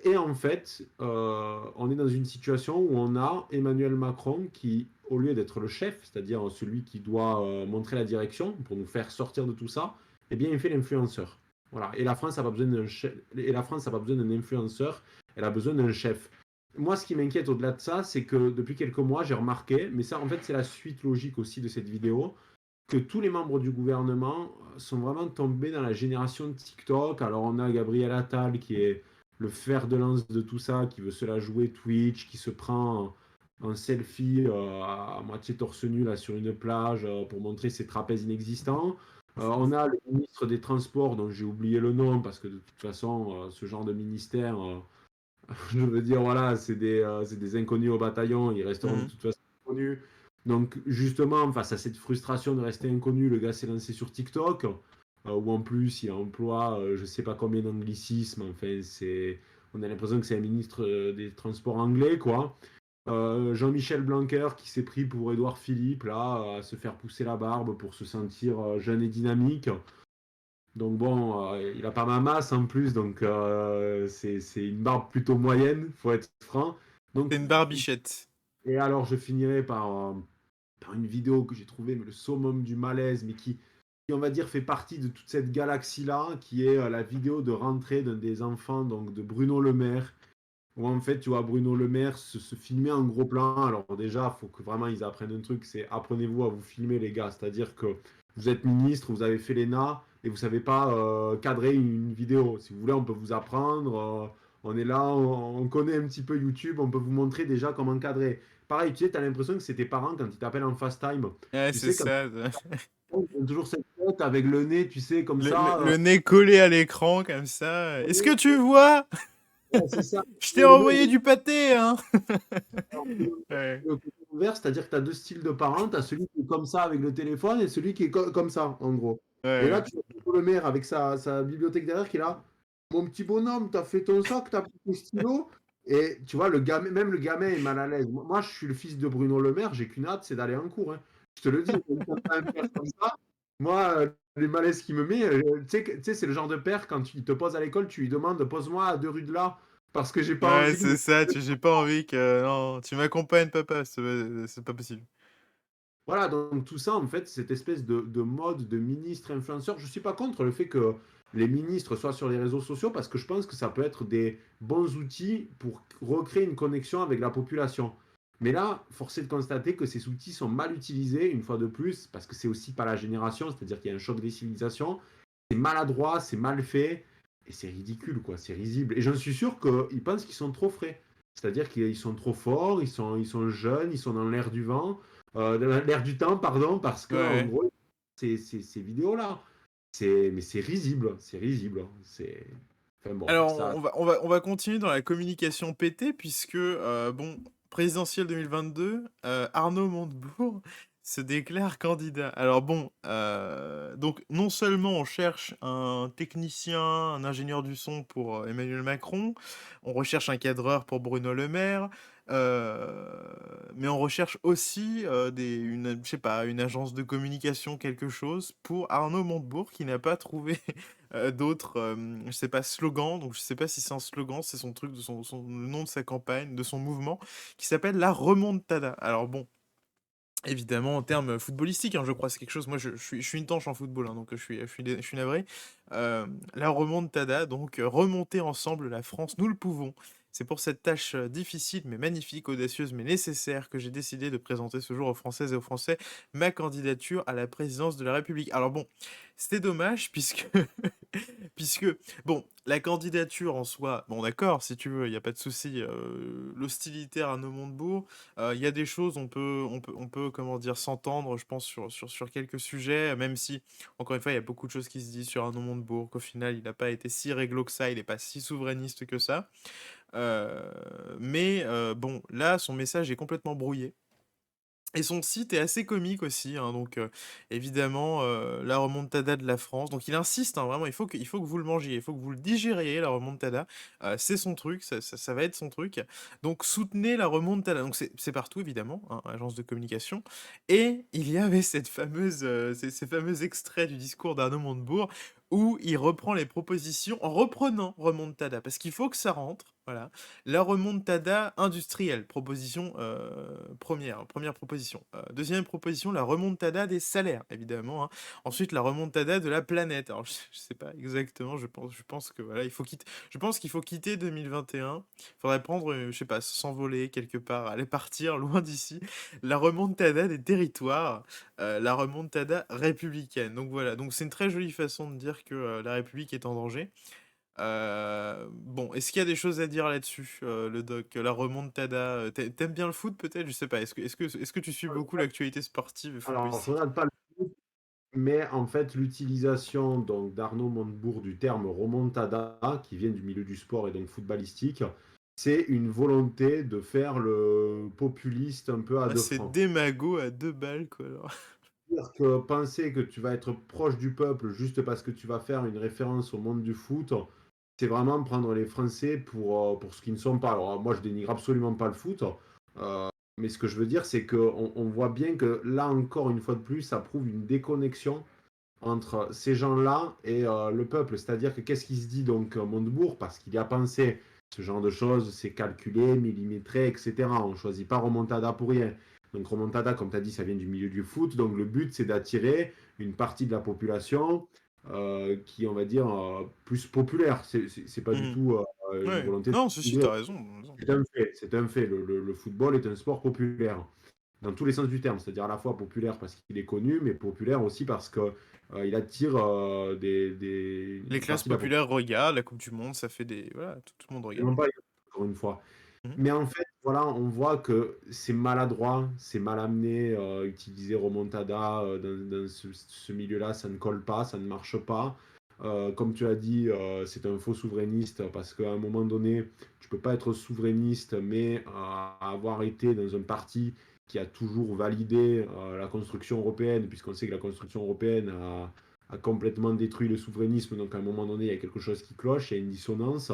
Et en fait, on est dans une situation où on a Emmanuel Macron qui, au lieu d'être le chef, c'est-à-dire celui qui doit montrer la direction pour nous faire sortir de tout ça, eh bien, il fait l'influenceur. Voilà. Et la France n'a pas besoin d'un chef. Et la France n'a pas besoin d'un influenceur, elle a besoin d'un chef. Moi, ce qui m'inquiète au-delà de ça, c'est que depuis quelques mois, j'ai remarqué, mais ça, en fait, c'est la suite logique aussi de cette vidéo, que tous les membres du gouvernement sont vraiment tombés dans la génération de TikTok. Alors, on a Gabriel Attal qui est le fer de lance de tout ça, qui veut se la jouer Twitch, qui se prend en selfie à moitié torse nu là, sur une plage pour montrer ses trapèzes inexistants. On a le ministre des Transports, dont j'ai oublié le nom, parce que de toute façon, ce genre de ministère, je veux dire, voilà, c'est des inconnus au bataillon, ils resteront de toute façon inconnus. Donc, justement, face à cette frustration de rester inconnu, le gars s'est lancé sur TikTok, où en plus, il emploie je sais pas combien d'anglicismes. Enfin, on a l'impression que c'est un ministre des Transports anglais, quoi. Jean-Michel Blanquer qui s'est pris pour Édouard Philippe, là, à se faire pousser la barbe pour se sentir jeune et dynamique. Donc bon, il a pas ma masse en plus, donc c'est une barbe plutôt moyenne, faut être franc. Donc, C'est une barbichette. et alors je finirai par une vidéo que j'ai trouvée, mais le summum du malaise, mais qui, on va dire, fait partie de toute cette galaxie-là, qui est la vidéo de rentrée d'un des enfants, donc de Bruno Le Maire, où en fait, tu vois Bruno Le Maire se filmer en gros plan. Alors déjà, il faut que vraiment ils apprennent un truc, c'est apprenez-vous à vous filmer, les gars. C'est-à-dire que vous êtes ministre, vous avez fait l'ENA et vous ne savez pas cadrer une vidéo. Si vous voulez, on peut vous apprendre. On est là, on connaît un petit peu YouTube, on peut vous montrer déjà comment cadrer. Pareil, tu sais, tu as l'impression que c'est tes parents quand ils t'appellent en FaceTime. Ouais, Tu c'est sais, comme ça. ils ont toujours cette tête avec le nez, tu sais, comme ça. Le nez collé à l'écran, comme ça. Est-ce que tu vois? C'est ça. Je t'ai envoyé du pâté, hein. Ouais. Le côté inverse, c'est-à-dire que tu as deux styles de parents, tu as celui qui est comme ça avec le téléphone et celui qui est comme ça, en gros. Et là, Ouais. tu as le maire avec sa bibliothèque derrière qui est là. Mon petit bonhomme, t'as fait ton sac, t'as pris ton stylo. Et tu vois, même le gamin est mal à l'aise. Moi, je suis le fils de Bruno Le Maire, j'ai qu'une hâte, c'est d'aller en cours, hein. Je te le dis, quand t'as un père comme ça, moi, les malaises qu'il me met, tu sais, c'est le genre de père, quand il te pose à l'école, tu lui demandes, pose-moi à 2 rues de là, parce que j'ai pas Ouais, envie c'est ça. J'ai pas envie que. Non, tu m'accompagnes, papa. C'est pas possible. Voilà, donc tout ça, en fait, cette espèce de mode de ministre influenceur, je ne suis pas contre le fait que les ministres soient sur les réseaux sociaux parce que je pense que ça peut être des bons outils pour recréer une connexion avec la population. Mais là, force est de constater que ces outils sont mal utilisés, une fois de plus, parce que c'est aussi pas la génération, c'est-à-dire qu'il y a un choc des civilisations. C'est maladroit, c'est mal fait, et c'est ridicule, quoi, c'est risible. Et j'en suis sûr qu'ils pensent qu'ils sont trop frais. C'est-à-dire qu'ils sont trop forts, ils sont jeunes, ils sont dans l'air du vent l'air du temps, pardon, parce que en Ouais. gros, ces vidéos-là, mais c'est risible, c'est risible. Enfin bon, Alors, ça. on va continuer dans la communication pétée, puisque, bon, présidentielle 2022, Arnaud Montebourg se déclare candidat. Alors bon, donc non seulement on cherche un technicien, un ingénieur du son pour Emmanuel Macron, on recherche un cadreur pour Bruno Le Maire, mais on recherche aussi je sais pas, une agence de communication, quelque chose, pour Arnaud Montebourg qui n'a pas trouvé d'autres, je sais pas, slogans. Donc je sais pas si c'est un slogan, c'est son truc, le nom de sa campagne, de son mouvement, qui s'appelle la remontada. Alors bon, évidemment, en termes footballistiques, hein, je crois, c'est quelque chose. Moi, je suis une tanche en football, hein, donc je suis navré. La remontada, donc remonter ensemble la France, nous le pouvons. C'est pour cette tâche difficile, mais magnifique, audacieuse, mais nécessaire, que j'ai décidé de présenter ce jour aux Françaises et aux Français ma candidature à la présidence de la République. Alors bon, c'était dommage, puisque, puisque, bon, la candidature en soi, bon d'accord, si tu veux, il n'y a pas de souci, l'hostilité à Arnaud Montebourg, il y a des choses, on peut, comment dire, s'entendre, je pense, sur quelques sujets, même si, encore une fois, il y a beaucoup de choses qui se disent sur Arnaud Montebourg, qu'au final, il n'a pas été si réglo que ça, il n'est pas si souverainiste que ça. Mais bon, là, son message est complètement brouillé. Et son site est assez comique aussi, hein, donc évidemment, la remontada de la France. Donc il insiste, hein, vraiment, il faut que vous le mangiez, il faut que vous le digériez, la remontada. C'est son truc, ça va être son truc. Donc soutenez la remontada. Donc c'est partout, évidemment, hein, agence de communication. Et il y avait ces fameux extraits du discours d'Arnaud Montebourg où il reprend les propositions en reprenant remontada, parce qu'il faut que ça rentre. Voilà. La remontada industrielle, proposition première proposition. Deuxième proposition, la remontada des salaires, évidemment, hein. Ensuite, la remontada de la planète. Alors, je sais pas exactement, je pense que voilà, je pense qu'il faut quitter 2021. Il faudrait prendre, je sais pas, s'envoler quelque part, aller partir loin d'ici. La remontada des territoires, la remontada républicaine. Donc voilà, donc c'est une très jolie façon de dire que la République est en danger. Bon, est-ce qu'il y a des choses à dire là-dessus, le doc? La remontada, t'aimes bien le foot peut-être? Je sais pas. Est-ce que tu suis beaucoup l'actualité sportive et Alors, je footballistique? regarde pas le foot, mais en fait, l'utilisation donc d'Arnaud Montebourg du terme remontada, qui vient du milieu du sport et donc footballistique, c'est une volonté de faire le populiste un peu à Ah, deux c'est francs. démago à 2 balles, quoi, alors. C'est-à-dire que penser que tu vas être proche du peuple juste parce que tu vas faire une référence au monde du foot, c'est vraiment prendre les Français pour ce qu'ils ne sont pas. Alors moi, je dénigre absolument pas le foot, mais ce que je veux dire, c'est qu'on on voit bien que là encore, une fois de plus, ça prouve une déconnexion entre ces gens-là et le peuple. C'est-à-dire que qu'est-ce qui se dit donc Montebourg? Parce qu'il y a pensé ce genre de choses, c'est calculé, millimétré, etc. On ne choisit pas Remontada pour rien. Donc Remontada, comme tu as dit, ça vient du milieu du foot. Donc le but, c'est d'attirer une partie de la population qui, on va dire, plus populaire. C'est pas du Mmh. tout une Ouais. volonté de Non, si, dénigrer. t'as raison, tu raison. C'est un fait. C'est un fait. Le football est un sport populaire dans tous les sens du terme, c'est-à-dire à la fois populaire parce qu'il est connu, mais populaire aussi parce que il attire Les une classes partie de la population. populaires regardent, la coupe du monde, ça fait des voilà, tout le monde regarde. Non pas encore une fois. Mmh. Mais en fait, voilà, on voit que c'est maladroit, c'est mal amené, utiliser remontada dans ce milieu-là, ça ne colle pas, ça ne marche pas. Comme tu as dit, c'est un faux souverainiste parce qu'à un moment donné, tu peux pas être souverainiste, mais avoir été dans un parti qui a toujours validé la construction européenne, puisqu'on sait que la construction européenne a complètement détruit le souverainisme. Donc à un moment donné, il y a quelque chose qui cloche, il y a une dissonance.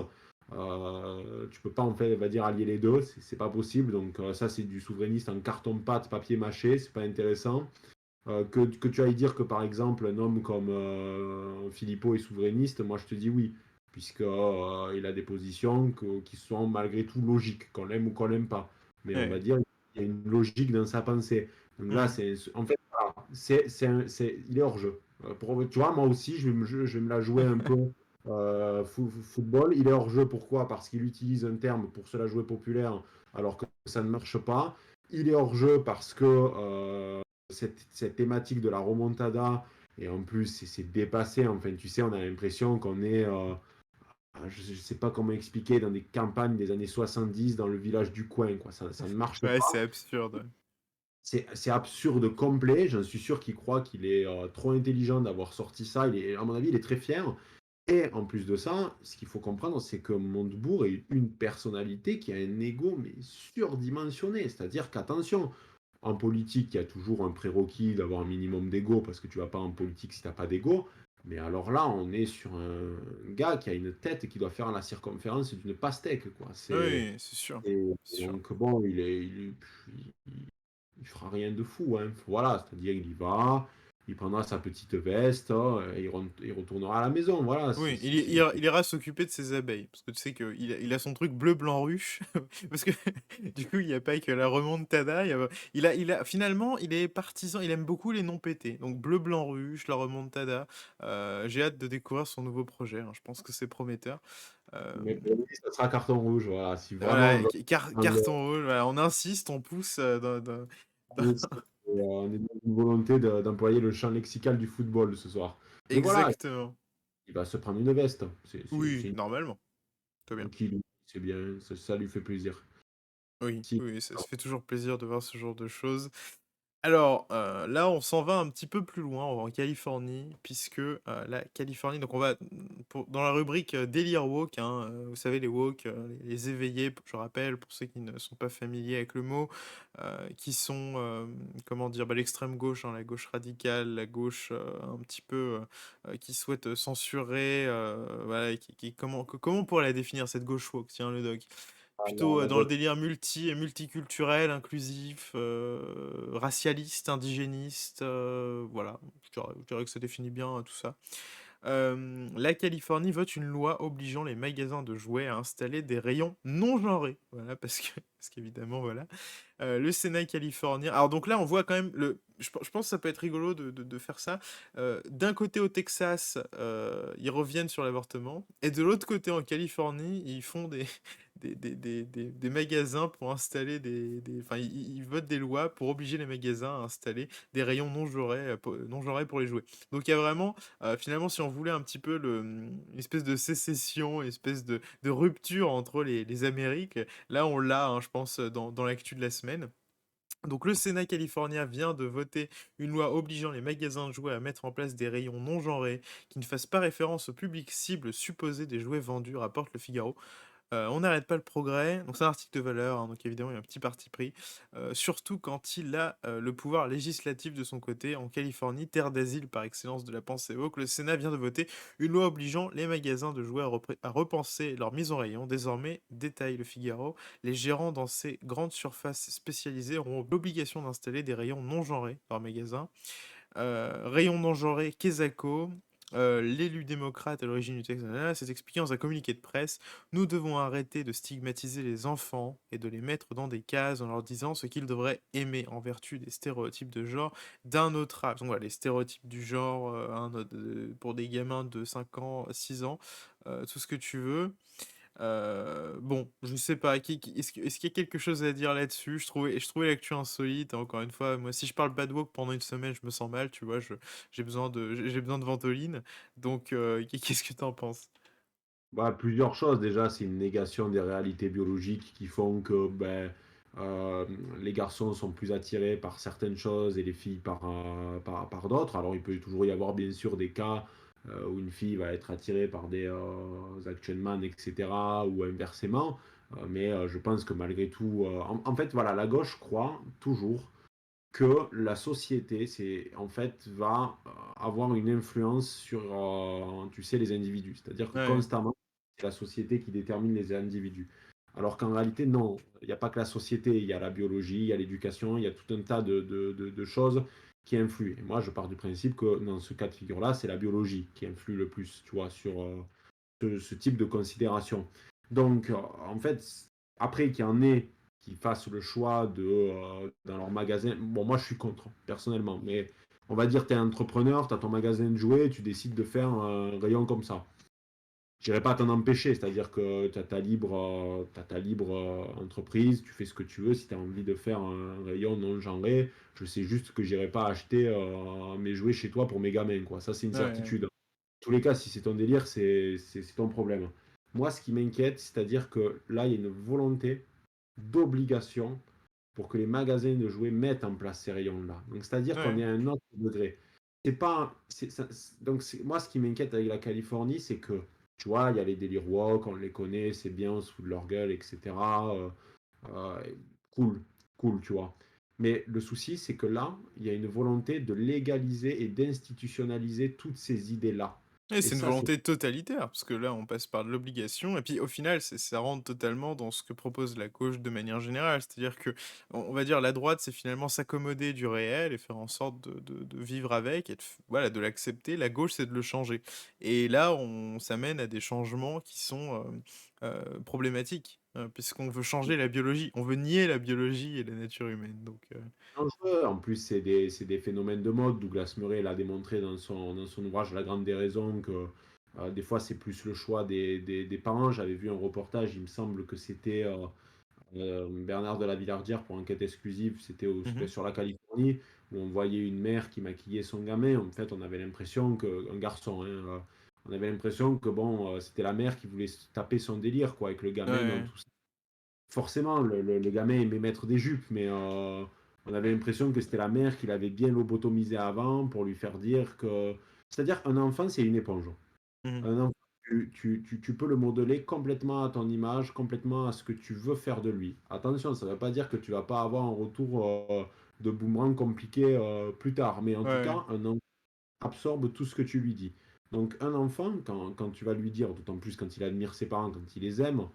Tu peux pas en fait, va dire, allier les deux, c'est pas possible. Donc ça, c'est du souverainiste en carton-pâte, papier mâché, c'est pas intéressant. Que tu ailles dire que par exemple un homme comme Philippot est souverainiste, moi je te dis oui, puisque il a des positions qui sont malgré tout logiques, qu'on l'aime ou qu'on l'aime pas. Mais on va Ouais. dire il y a une logique dans sa pensée. Donc là, Mmh. c'est en fait, voilà, il est hors jeu. Tu vois, moi aussi, je vais me la jouer un peu football. Il est hors jeu, pourquoi? Parce qu'il utilise un terme pour se la jouer populaire alors que ça ne marche pas. Il est hors jeu parce que cette thématique de la remontada, et en plus, c'est dépassé. Enfin, tu sais, on a l'impression qu'on est, je ne sais pas comment expliquer, dans des campagnes des années 70 dans le village du coin. Quoi. Ça ne marche Ouais, pas. c'est absurde, ouais. C'est absurde complet. J'en suis sûr qu'il croit qu'il est trop intelligent d'avoir sorti ça. À mon avis, il est très fier. Et en plus de ça, ce qu'il faut comprendre, c'est que Montebourg est une personnalité qui a un ego mais surdimensionné. C'est-à-dire qu'attention, en politique, il y a toujours un prérequis d'avoir un minimum d'ego parce que tu vas pas en politique si tu n'as pas d'ego. Mais alors là, on est sur un gars qui a une tête et qui doit faire la circonférence d'une pastèque, quoi. Oui, c'est sûr, Et c'est sûr. donc bon, il fera rien de fou, hein. Voilà, c'est-à-dire il y va, il prendra sa petite veste, et il retournera à la maison. Voilà, Oui, il ira s'occuper de ses abeilles, parce que tu sais qu'il a son truc bleu, blanc, ruche, parce que du coup, il n'y a pas que la remontada, finalement, il est partisan, il aime beaucoup les noms pétés, donc bleu, blanc, ruche, la remontada, j'ai hâte de découvrir son nouveau projet, hein, je pense que c'est prometteur. Euh, mais pour lui, ça sera carton rouge. Voilà, si vraiment voilà, carton rouge, voilà, on insiste, on pousse dans- on est dans une volonté d'employer le champ lexical du football ce soir. Mais voilà, Exactement. il va se prendre une veste. Oui, normalement, très bien. Tranquille, c'est bien, ça lui fait plaisir. Oui, Si. oui, ça fait toujours plaisir de voir ce genre de choses. Alors, là, on s'en va un petit peu plus loin, on va en Californie, puisque la Californie, donc on va dans la rubrique délire woke, hein, vous savez, les woke, les éveillés, je rappelle, pour ceux qui ne sont pas familiers avec le mot, qui sont, comment dire, bah, l'extrême gauche, hein, la gauche radicale, la gauche un petit peu qui souhaite censurer, voilà, comment on pourrait la définir, cette gauche woke, tiens, le doc? Plutôt La dans le gauche, délire multiculturel, inclusif, racialiste, indigéniste, voilà. Je dirais que ça définit bien tout ça. La Californie vote une loi obligeant les magasins de jouets à installer des rayons non genrés. Voilà, parce qu'évidemment, voilà. Le Sénat californien. Alors donc là, on voit quand même je pense que ça peut être rigolo de faire ça. D'un côté au Texas, ils reviennent sur l'avortement, et de l'autre côté en Californie, ils font des magasins pour installer enfin, ils votent des lois pour obliger les magasins à installer des rayons non genrés pour les jouets. Donc il y a vraiment, finalement, si on voulait un petit peu une espèce de sécession, une espèce de rupture entre les Amériques, là on l'a, hein, je pense, dans l'actu de la semaine. Donc le Sénat californien vient de voter une loi obligeant les magasins de jouets à mettre en place des rayons non genrés qui ne fassent pas référence au public cible supposé des jouets vendus, rapporte le Figaro. On n'arrête pas le progrès, donc c'est un article de valeur, hein, donc évidemment il y a un petit parti pris, surtout quand il a le pouvoir législatif de son côté. En Californie, terre d'asile par excellence de la pensée woke, le Sénat vient de voter une loi obligeant les magasins de jouets à repenser leur mise en rayon. Désormais, détaille le Figaro, les gérants dans ces grandes surfaces spécialisées auront l'obligation d'installer des rayons non genrés par magasin. Rayon non genré, Kesako, l'élu démocrate à l'origine du texte, s'est expliqué dans un communiqué de presse: nous devons arrêter de stigmatiser les enfants et de les mettre dans des cases en leur disant ce qu'ils devraient aimer en vertu des stéréotypes de genre d'un autre âge. Donc voilà, les stéréotypes du genre pour des gamins de 5 ans, 6 ans, tout ce que tu veux. Bon, je sais pas, est-ce qu'il y a quelque chose à dire là-dessus? Je trouvais l'actu insolite, hein, encore une fois. Moi, si je parle bad woke pendant une semaine, je me sens mal, tu vois. J'ai besoin de ventoline. Donc, qu'est-ce que t'en penses? Bah, plusieurs choses. Déjà, c'est une négation des réalités biologiques qui font que euh, les garçons sont plus attirés par certaines choses et les filles par d'autres. Alors, il peut toujours y avoir bien sûr des cas où une fille va être attirée par des action man, etc., ou inversement. Mais je pense que malgré tout, en fait, voilà, la gauche croit toujours que la société, en fait, va avoir une influence sur, tu sais, les individus. C'est-à-dire que Ouais, constamment, c'est la société qui détermine les individus. Alors qu'en réalité, non, il n'y a pas que la société, il y a la biologie, il y a l'éducation, il y a tout un tas de choses qui influent. Et moi, je pars du principe que dans ce cas de figure-là, c'est la biologie qui influe le plus, tu vois, sur ce type de considération. Donc, en fait, après qu'il y en ait qui fassent le choix dans leur magasin, bon, moi je suis contre, personnellement, mais on va dire, tu es entrepreneur, tu as ton magasin de jouets, tu décides de faire un rayon comme ça. Je dirais pas t'en empêcher, c'est-à-dire que tu as ta libre entreprise, tu fais ce que tu veux, si tu as envie de faire un rayon non genré, je sais juste que j'irai pas acheter mes jouets chez toi pour mes gamins, quoi. Ça, c'est une ouais, certitude. En tous les cas, si c'est ton délire, c'est ton problème. Moi, ce qui m'inquiète, c'est-à-dire que là, il y a une volonté d'obligation pour que les magasins de jouets mettent en place ces rayons-là. Donc, c'est-à-dire qu'on ouais. est à un autre degré. C'est pas, moi, ce qui m'inquiète avec la Californie, c'est que, tu vois, il y a les délires woke, on les connaît, c'est bien, on se fout de leur gueule, etc. Euh, cool, cool, tu vois. Mais le souci, c'est que là, il y a une volonté de légaliser et d'institutionnaliser toutes ces idées-là. Et Et c'est une ça, c'est volonté totalitaire, parce que là, on passe par de l'obligation, et puis au final, ça rentre totalement dans ce que propose la gauche de manière générale. C'est-à-dire que, on va dire, la droite, c'est finalement s'accommoder du réel et faire en sorte de vivre avec, et voilà, de l'accepter. La gauche, c'est de le changer. Et là, on s'amène à des changements qui sont problématiques, puisqu'on veut changer la biologie, on veut nier la biologie et la nature humaine. Donc, dangereux. En plus, c'est des phénomènes de mode. Douglas Murray l'a démontré dans son ouvrage La Grande Déraison que des fois, c'est plus le choix des parents. J'avais vu un reportage, il me semble que c'était Bernard de la Villardière pour Enquête exclusive, c'était mhm. sur la Californie, où on voyait une mère qui maquillait son gamin. En fait, on avait l'impression un garçon, hein, on avait l'impression que bon, c'était la mère qui voulait se taper son délire, quoi, avec le gamin dans Ouais, tout ça. Forcément, le gamin aimait mettre des jupes, mais on avait l'impression que c'était la mère qui l'avait bien lobotomisé avant pour lui faire dire que. C'est-à-dire, un enfant, c'est une éponge. mhm. Un enfant, tu peux le modeler complètement à ton image, complètement à ce que tu veux faire de lui. Attention, ça ne veut pas dire que tu vas pas avoir un retour de boomerang compliqué plus tard, mais en tout Ouais, cas, un enfant absorbe tout ce que tu lui dis. Donc, un enfant, quand tu vas lui dire, d'autant plus quand il admire ses parents, quand il les aime,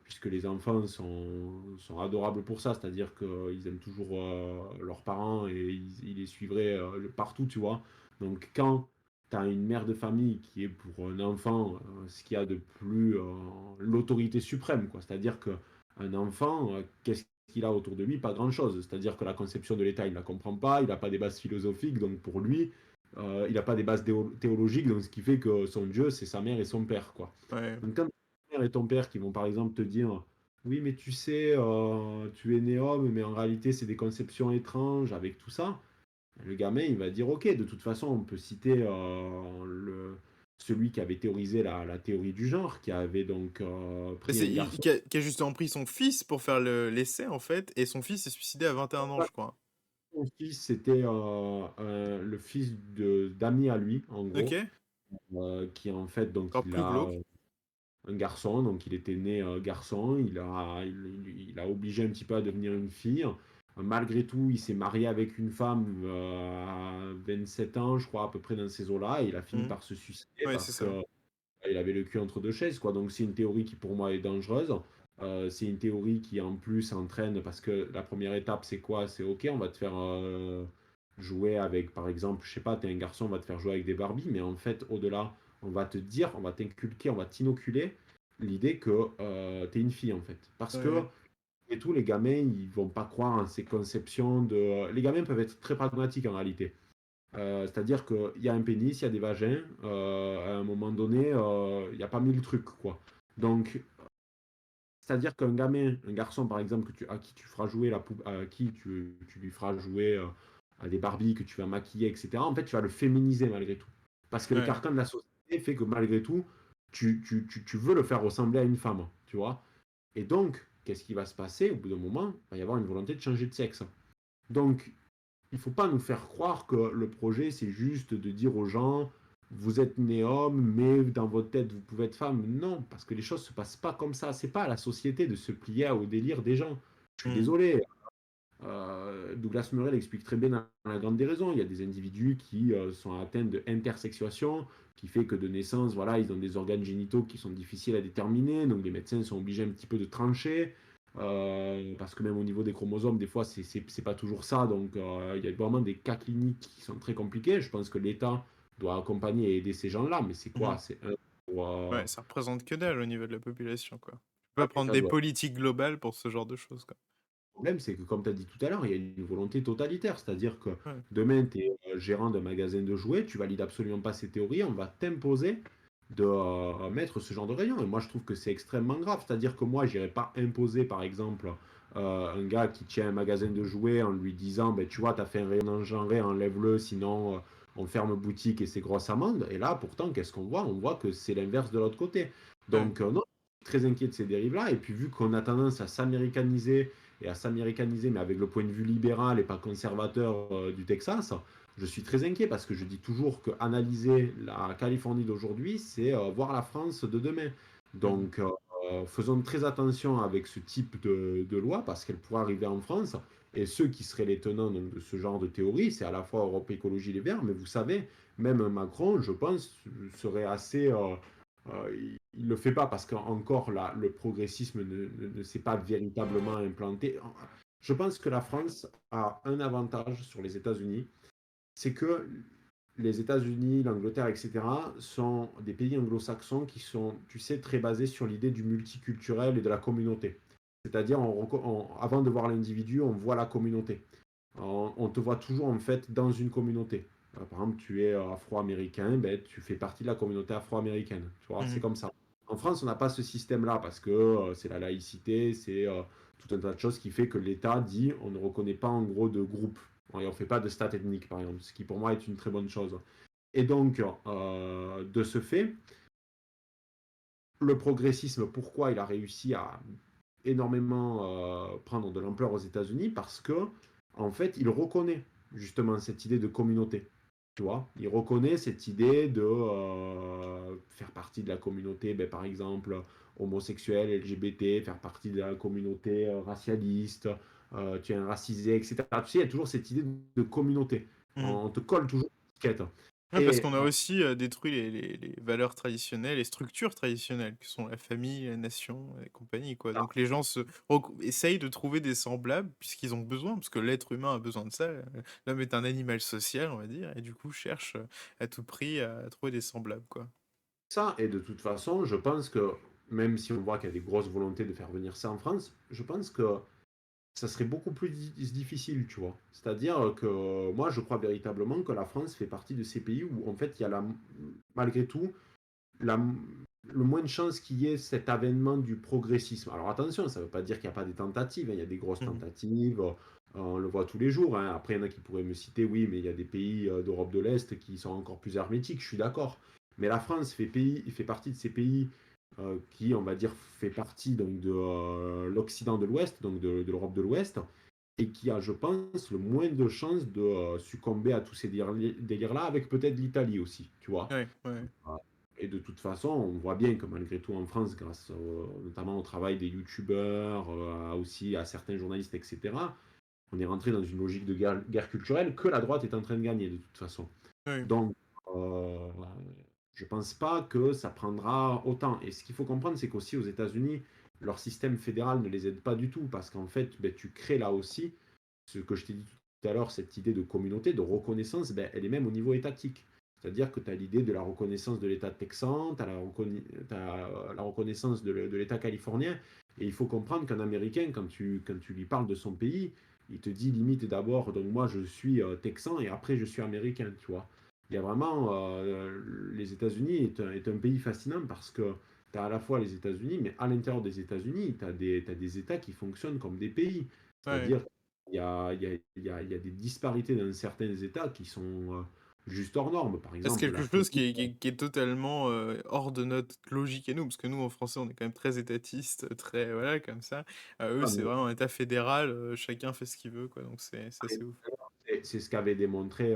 puisque les enfants sont adorables pour ça, c'est-à-dire qu'ils aiment toujours leurs parents et ils les suivraient partout, tu vois. Donc quand tu tu as une mère de famille qui est pour un enfant ce qu'il y a de plus l'autorité suprême, quoi. C'est-à-dire qu'un enfant, qu'est-ce qu'il a autour de lui? Pas grand-chose. C'est-à-dire que la conception de l'État, il ne la comprend pas, il n'a pas des bases philosophiques, donc pour lui, il n'a pas des bases théologiques, donc ce qui fait que son Dieu, c'est sa mère et son père, quoi. Ouais. Donc quand ta mère et ton père qui vont par exemple te dire, oui, mais tu sais, tu es né homme, mais en réalité, c'est des conceptions étranges avec tout ça. Le gamin, il va dire, ok, de toute façon, on peut citer celui qui avait théorisé la théorie du genre, qui avait donc Mais pris c'est un garçon. qui a justement pris son fils pour faire l'essai, en fait, et son fils s'est suicidé à 21 ans, je crois. Son fils, c'était le fils d'amis à lui, en gros, OK, qui en fait, donc encore il plus a glauque. un garçon, donc il était né garçon, il a obligé un petit peu à devenir une fille. Malgré tout, il s'est marié avec une femme à 27 ans, je crois, à peu près dans ces eaux-là, et il a fini Mmh. par se suicider Ouais, c'est parce que ça. il avait le cul entre deux chaises, quoi. Donc c'est une théorie qui pour moi est dangereuse. C'est une théorie qui en plus entraîne, parce que la première étape c'est quoi? C'est ok, on va te faire jouer avec, par exemple, je sais pas, t'es un garçon, on va te faire jouer avec des Barbies, mais en fait au-delà, on va te dire, on va t'inculquer, on va t'inoculer l'idée que t'es une fille en fait. Parce Ouais, que ouais. et tout, les gamins, ils vont pas croire en ces conceptions de. Les gamins peuvent être très pragmatiques en réalité. C'est-à-dire qu'il y a un pénis, il y a des vagins, à un moment donné, il n'y a pas mille trucs, quoi. Donc, c'est-à-dire qu'un gamin, un garçon par exemple, à qui tu feras jouer à qui tu lui feras jouer à des Barbies que tu vas maquiller, etc., en fait, tu vas le féminiser malgré tout. Parce que le Ouais. carcan de la société fait que malgré tout, tu veux le faire ressembler à une femme, tu vois. Et donc, qu'est-ce qui va se passer? Au bout d'un moment, il va y avoir une volonté de changer de sexe. Donc, il ne faut pas nous faire croire que le projet, c'est juste de dire aux gens, vous êtes né homme, mais dans votre tête, vous pouvez être femme. Non, parce que les choses ne se passent pas comme ça. C'est pas à la société de se plier au délire des gens. Je suis Mmh. désolé. Douglas Murray l'explique très bien dans La Grande Déraison. Il y a des individus qui sont atteints de intersexuation, qui fait que de naissance, voilà, ils ont des organes génitaux qui sont difficiles à déterminer, donc les médecins sont obligés un petit peu de trancher, parce que même au niveau des chromosomes, des fois, c'est pas toujours ça, donc il y a vraiment des cas cliniques qui sont très compliqués. Je pense que l'État doit accompagner et aider ces gens-là, mais c'est Mmh. quoi? C'est un pour, Ouais, ça représente que dalle au niveau de la population, quoi. Tu peux pas ouais, prendre l'État des doit. politiques globales pour ce genre de choses, quoi. Le problème, c'est que, comme tu as dit tout à l'heure, il y a une volonté totalitaire. C'est-à-dire que Ouais. demain, tu es gérant d'un magasin de jouets, tu valides absolument pas ces théories, on va t'imposer de mettre ce genre de rayon. Et moi, je trouve que c'est extrêmement grave. C'est-à-dire que moi, je n'irais pas imposer, par exemple, un gars qui tient un magasin de jouets en lui disant, ben, tu vois, tu as fait un rayon engendré, enlève-le, sinon on ferme boutique et c'est grosse amende. Et là, pourtant, qu'est-ce qu'on voit? On voit que c'est l'inverse de l'autre côté. Ouais. Donc, non, je suis très inquiet de ces dérives-là. Et puis, vu qu'on a tendance à s'américaniser, mais avec le point de vue libéral et pas conservateur du Texas, je suis très inquiet parce que je dis toujours que analyser la Californie d'aujourd'hui, c'est voir la France de demain. Mmh. Donc, faisons très attention avec ce type de loi parce qu'elle pourrait arriver en France. Et ceux qui seraient les tenants donc, de ce genre de théorie, c'est à la fois Europe Écologie Les Verts, mais vous savez, même Macron, je pense, serait assez il ne le fait pas parce qu'encore le progressisme ne s'est pas véritablement implanté. Je pense que la France a un avantage sur les États-Unis, c'est que les États-Unis, l'Angleterre, etc., sont des pays anglo-saxons qui sont, tu sais, très basés sur l'idée du multiculturel et de la communauté. C'est-à-dire, avant de voir l'individu, on voit la communauté. On te voit toujours en fait dans une communauté. Par exemple, tu es afro-américain, ben, tu fais partie de la communauté afro-américaine. Tu vois, c'est Mmh. comme ça. En France, on n'a pas ce système-là parce que c'est la laïcité, c'est tout un tas de choses qui fait que l'État dit on ne reconnaît pas en gros de groupe. Et on ne fait pas de stat ethnique, par exemple, ce qui pour moi est une très bonne chose. Et donc, de ce fait, le progressisme, pourquoi il a réussi à énormément prendre de l'ampleur aux États-Unis? Parce que, en fait, il reconnaît justement cette idée de communauté. Tu vois, il reconnaît cette idée de faire partie de la communauté, ben, par exemple, homosexuelle, LGBT, faire partie de la communauté racialiste, tu es un racisé, etc. Tu sais, il y a toujours cette idée de communauté. Mmh. On te colle toujours une étiquette. Ouais, parce Et qu'on a aussi, détruit les valeurs traditionnelles, les structures traditionnelles, qui sont la famille, la nation et compagnie, quoi. Donc les gens essayent de trouver des semblables, puisqu'ils ont besoin, parce que l'être humain a besoin de ça. L'homme est un animal social, on va dire, et du coup cherche, à tout prix à trouver des semblables, quoi. ça, et de toute façon, je pense que même si on voit qu'il y a des grosses volontés de faire venir ça en France, je pense que ça serait beaucoup plus difficile, tu vois. C'est-à-dire que moi, je crois véritablement que la France fait partie de ces pays où, en fait, il y a malgré tout la, le moins de chances qu'il y ait cet avènement du progressisme. Alors attention, ça ne veut pas dire qu'il n'y a pas des tentatives, hein. Il y a des grosses Mmh. tentatives, on le voit tous les jours, hein. Après, il y en a qui pourraient me citer, oui, mais il y a des pays d'Europe de l'Est qui sont encore plus hermétiques, je suis d'accord. Mais la France fait partie de ces pays qui, on va dire, fait partie donc, de l'Occident de l'Ouest, donc de l'Europe de l'Ouest, et qui a, je pense, le moins de chances de succomber à tous ces délires-là, avec peut-être l'Italie aussi, tu vois. Ouais, ouais. Et de toute façon, on voit bien que malgré tout en France, grâce notamment au travail des youtubeurs, aussi à certains journalistes, etc., on est rentré dans une logique de guerre culturelle que la droite est en train de gagner de toute façon. Oui. Donc, euh, je ne pense pas que ça prendra autant. Et ce qu'il faut comprendre, c'est qu'aussi aux États-Unis, leur système fédéral ne les aide pas du tout, parce qu'en fait, ben, tu crées là aussi ce que je t'ai dit tout à l'heure, cette idée de communauté, de reconnaissance, ben, elle est même au niveau étatique. C'est-à-dire que tu as l'idée de la reconnaissance de l'État texan, tu as la reconnaissance de l'État californien, et il faut comprendre qu'un Américain, quand tu lui parles de son pays, il te dit limite d'abord, donc moi je suis texan et après je suis américain, tu vois. Il y a vraiment, les États-Unis est un pays fascinant parce que tu as à la fois les États-Unis, mais à l'intérieur des États-Unis, tu as des États qui fonctionnent comme des pays. Ouais. C'est-à-dire il y a des disparités dans certains États qui sont juste hors normes. Par C'est exemple, la quelque chose Floride. qui est totalement, hors de notre logique à nous, parce que nous, en français, on est quand même très étatiste, très voilà, comme ça. Eux, c'est vraiment un État fédéral, chacun fait ce qu'il veut, quoi, donc c'est assez ouf. C'est ce qu'avait démontré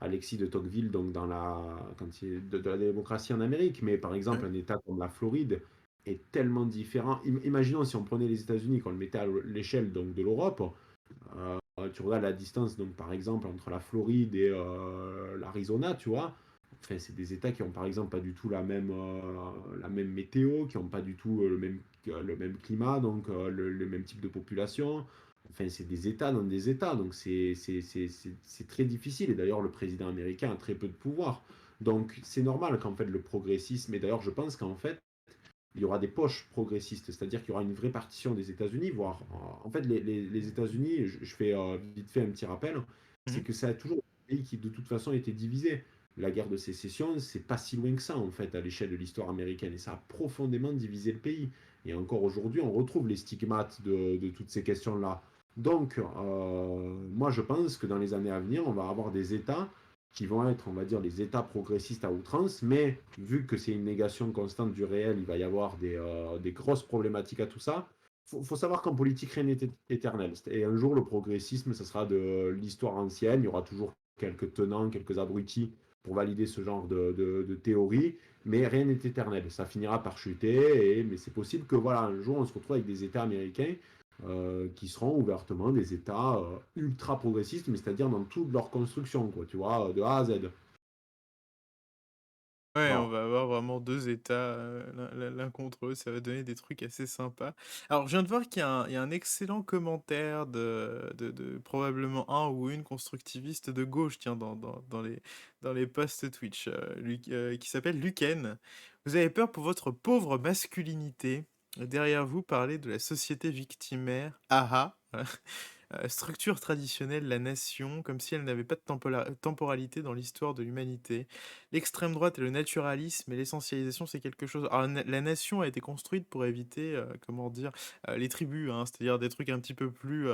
Alexis de Tocqueville donc quand de la démocratie en Amérique. Mais par exemple, Ouais. un État comme la Floride est tellement différent. Imaginons si on prenait les États-Unis, qu'on le mettait à l'échelle donc, de l'Europe, tu regardes la distance, donc, par exemple, entre la Floride et l'Arizona, tu vois. Enfin, c'est des États qui ont par exemple pas du tout la même météo, qui n'ont pas du tout le même climat, donc le même type de population. Enfin, c'est des États dans des États, donc c'est très difficile. Et d'ailleurs, le président américain a très peu de pouvoir. Donc c'est normal qu'en fait le progressisme, et d'ailleurs je pense qu'en fait il y aura des poches progressistes, c'est-à-dire qu'il y aura une vraie partition des États-Unis, voire en fait les États-Unis, je fais vite fait un petit rappel, c'est Mmh. que ça a toujours été un pays qui de toute façon été divisé. La guerre de sécession, c'est pas si loin que ça en fait à l'échelle de l'histoire américaine, et ça a profondément divisé le pays. Et encore aujourd'hui, on retrouve les stigmates de toutes ces questions-là. Donc, moi je pense que dans les années à venir, on va avoir des États qui vont être, on va dire, les États progressistes à outrance, mais vu que c'est une négation constante du réel, il va y avoir des grosses problématiques à tout ça. Faut savoir qu'en politique, rien n'est éternel. Et un jour, le progressisme, ça sera de l'histoire ancienne. Il y aura toujours quelques tenants, quelques abrutis pour valider ce genre de théorie, mais rien n'est éternel. Ça finira par chuter, mais c'est possible que voilà, un jour, on se retrouve avec des États américains qui seront ouvertement des États ultra progressistes, mais c'est-à-dire dans toute leur construction, quoi, tu vois, de A à Z. Ouais, on Voilà. va avoir vraiment 2 états, l'un contre eux, ça va donner des trucs assez sympas. Alors je viens de voir qu'il y a un excellent commentaire de probablement un ou une constructiviste de gauche, tiens, dans les posts Twitch, qui s'appelle Luken. «Vous avez peur pour votre pauvre masculinité. Derrière vous parlez de la société victimaire. Ah ah!» Structure traditionnelle, la nation, comme si elle n'avait pas de temporalité dans l'histoire de l'humanité. L'extrême droite et le naturalisme et l'essentialisation, c'est quelque chose. Alors, la nation a été construite pour éviter, comment dire, les tribus, hein, c'est-à-dire des trucs un petit peu plus.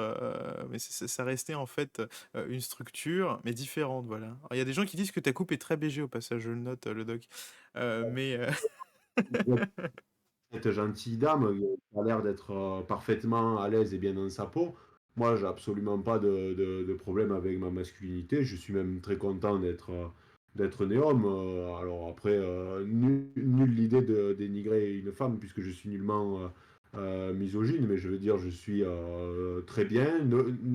Mais ça restait en fait une structure, mais différente, voilà. Alors, il y a des gens qui disent que ta coupe est très BG au passage, je le note, le doc. Mais. Cette gentille dame qui a l'air d'être parfaitement à l'aise et bien dans sa peau. Moi, j'ai absolument pas de problème avec ma masculinité. Je suis même très content d'être né homme. Alors après, nulle l'idée de dénigrer une femme puisque je suis nullement misogyne, mais je veux dire, je suis très bien.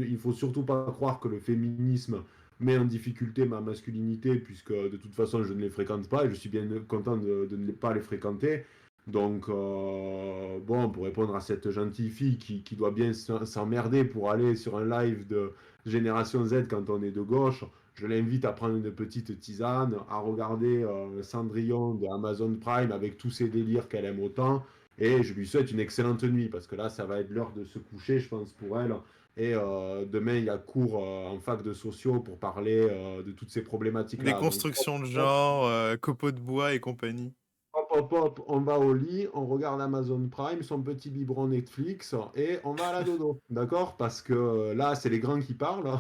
Il faut surtout pas croire que le féminisme met en difficulté ma masculinité, puisque de toute façon, je ne les fréquente pas et je suis bien content de ne pas les fréquenter. Donc, bon, pour répondre à cette gentille fille qui doit bien s'emmerder pour aller sur un live de Génération Z quand on est de gauche, je l'invite à prendre une petite tisane, à regarder Cendrillon de Amazon Prime avec tous ses délires qu'elle aime autant. Et je lui souhaite une excellente nuit, parce que là, ça va être l'heure de se coucher, je pense, pour elle. Et demain, il y a cours en fac de sociaux pour parler de toutes ces Des problématiques-là. Donc, constructions de hop, genre, copeaux de bois et compagnie. hop, hop, hop, on va au lit, on regarde Amazon Prime, son petit biberon Netflix, et on va à la dodo, d'accord? Parce que là, c'est les grands qui parlent,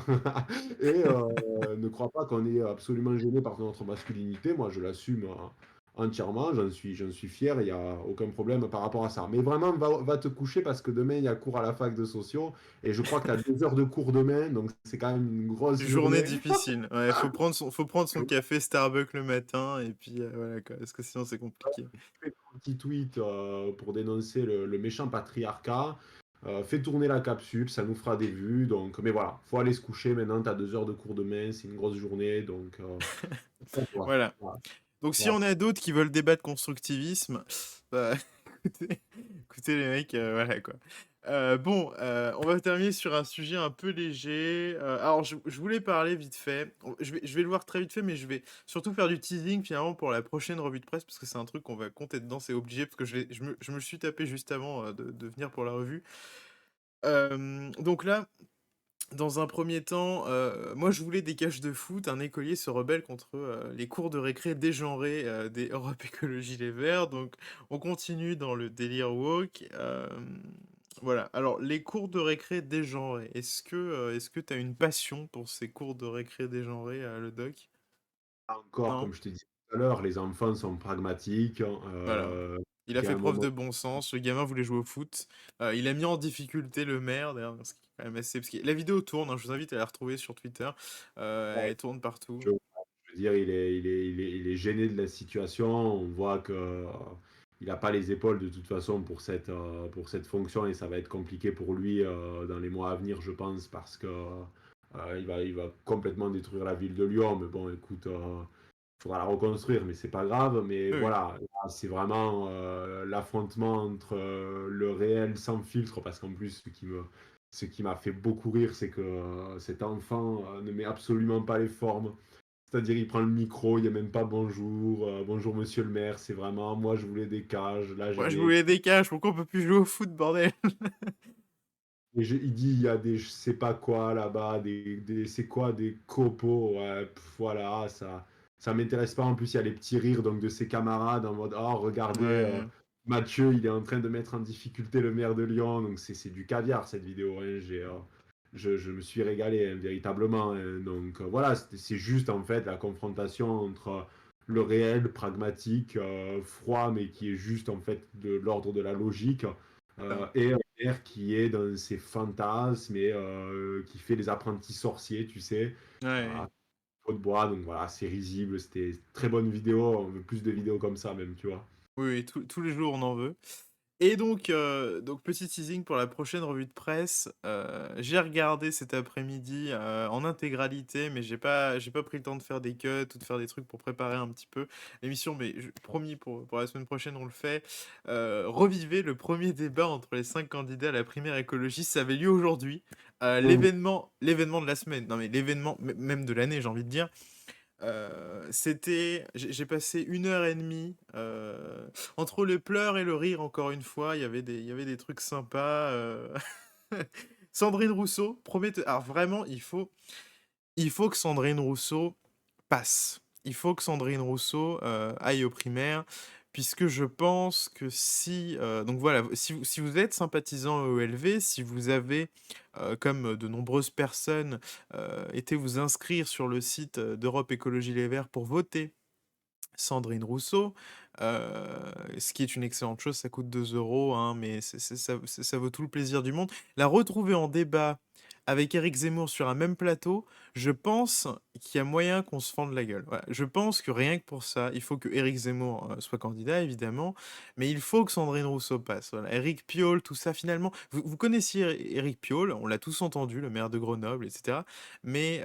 et ne crois pas qu'on est absolument gêné par notre masculinité. Moi, je l'assume entièrement, j'en suis fier, il n'y a aucun problème par rapport à ça. Mais vraiment, va te coucher parce que demain, il y a cours à la fac de sociaux, et je crois que tu as 2 heures de cours demain, donc c'est quand même une grosse Journée journée. difficile. Ouais, faut prendre son café Starbucks le matin et puis voilà quoi, parce que sinon c'est compliqué. Fais un petit tweet pour dénoncer le méchant patriarcat. Fais tourner la capsule, ça nous fera des vues. Donc, mais voilà, faut aller se coucher maintenant. Tu as 2 heures de cours demain, c'est une grosse journée. Donc, voilà. Voilà. Voilà. Donc si Voilà. on a d'autres qui veulent débattre constructivisme, bah, écoutez les mecs, voilà quoi. Bon, on va terminer sur un sujet un peu léger. Alors je voulais parler vite fait. Je vais le voir très vite fait, mais je vais surtout faire du teasing finalement pour la prochaine revue de presse parce que c'est un truc qu'on va compter dedans, c'est obligé parce que je me le suis tapé juste avant de venir pour la revue. Donc là, dans un premier temps, moi je voulais des cages de foot. Un écolier se rebelle contre les cours de récré dégenrés des Europe Écologie Les Verts. Donc on continue dans le délire woke. Voilà. Alors les cours de récré dégenrés, est-ce que tu as une passion pour ces cours de récré dégenrés, le doc? Encore, Non? comme je t'ai dit tout à l'heure, les enfants sont pragmatiques. Voilà. Il a Il y a fait un preuve moment. de bon sens, le gamin voulait jouer au foot. Il a mis en difficulté le maire, d'ailleurs, ce qui est quand même assez... Parce que la vidéo tourne, hein, je vous invite à la retrouver sur Twitter. Elle tourne partout. Je veux dire, il est gêné de la situation. On voit que il n'a pas les épaules de toute façon pour cette fonction et ça va être compliqué pour lui dans les mois à venir, je pense, parce que il va complètement détruire la ville de Lyon. Mais bon, écoute, il faudra la reconstruire, mais c'est pas grave. Mais Oui, oui. voilà, là, c'est vraiment l'affrontement entre le réel sans filtre, parce qu'en plus, ce qui m'a fait beaucoup rire, c'est que cet enfant ne met absolument pas les formes. C'est-à-dire, il prend le micro, il n'y a même pas bonjour, bonjour monsieur le maire, c'est vraiment moi je voulais des cages, là j'ai Moi, je des. voulais des cages, pourquoi on peut plus jouer au foot, bordel? Il dit il y a des je sais pas quoi là-bas, c'est quoi des copeaux, ouais, voilà, ça m'intéresse pas. En plus, il y a les petits rires donc de ses camarades en mode oh regardez, Ouais. Mathieu, il est en train de mettre en difficulté le maire de Lyon, donc c'est du caviar cette vidéo, hein. Je me suis régalé hein, véritablement, hein. Donc voilà, c'est juste en fait la confrontation entre le réel, pragmatique, froid, mais qui est juste en fait de l'ordre de la logique, et un père qui est dans ses fantasmes et qui fait les apprentis sorciers, tu sais, Ouais. à peau de bois. Donc voilà, c'est risible, c'était une très bonne vidéo, on veut plus de vidéos comme ça même, tu vois. Oui, oui, tous les jours on en veut. Et donc petit teasing pour la prochaine revue de presse. J'ai regardé cet après-midi en intégralité, mais j'ai pas pris le temps de faire des cuts ou de faire des trucs pour préparer un petit peu l'émission, mais promis pour la semaine prochaine on le fait. Revivez le premier débat entre les 5 candidats à la primaire écologiste, ça avait lieu aujourd'hui. Mhm. L'événement de la semaine, non mais l'événement même de l'année j'ai envie de dire. J'ai passé 1 heure et demie entre le pleur et le rire. Encore une fois, il y avait des trucs sympas. Sandrine Rousseau, alors vraiment, il faut que Sandrine Rousseau passe. Il faut que Sandrine Rousseau aille aux primaires, puisque je pense que si... donc voilà, si vous êtes sympathisant ELV, si vous avez, comme de nombreuses personnes, été vous inscrire sur le site d'Europe Écologie Les Verts pour voter Sandrine Rousseau, ce qui est une excellente chose, ça coûte 2 euros, hein, mais ça vaut tout le plaisir du monde. La retrouver en débat avec Éric Zemmour sur un même plateau, je pense qu'il y a moyen qu'on se fende la gueule. Voilà. Je pense que rien que pour ça, il faut que Éric Zemmour soit candidat, évidemment, mais il faut que Sandrine Rousseau passe. Voilà. Éric Piolle, tout ça, finalement. Vous connaissiez Éric Piolle, on l'a tous entendu, le maire de Grenoble, etc. Mais,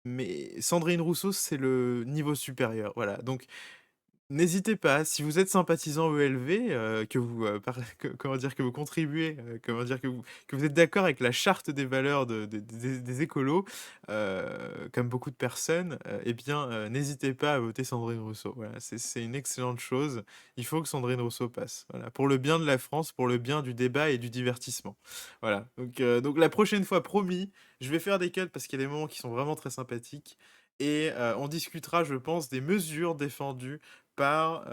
mais Sandrine Rousseau, c'est le niveau supérieur, voilà. Donc n'hésitez pas, si vous êtes sympathisant ELV, que vous, comment dire? Que vous contribuez, comment dire? Que vous êtes d'accord avec la charte des valeurs des écolos, comme beaucoup de personnes, eh bien, n'hésitez pas à voter Sandrine Rousseau. Voilà, c'est une excellente chose. Il faut que Sandrine Rousseau passe, voilà, pour le bien de la France, pour le bien du débat et du divertissement. Voilà, donc la prochaine fois, promis, je vais faire des cuts parce qu'il y a des moments qui sont vraiment très sympathiques et on discutera, je pense, des mesures défendues par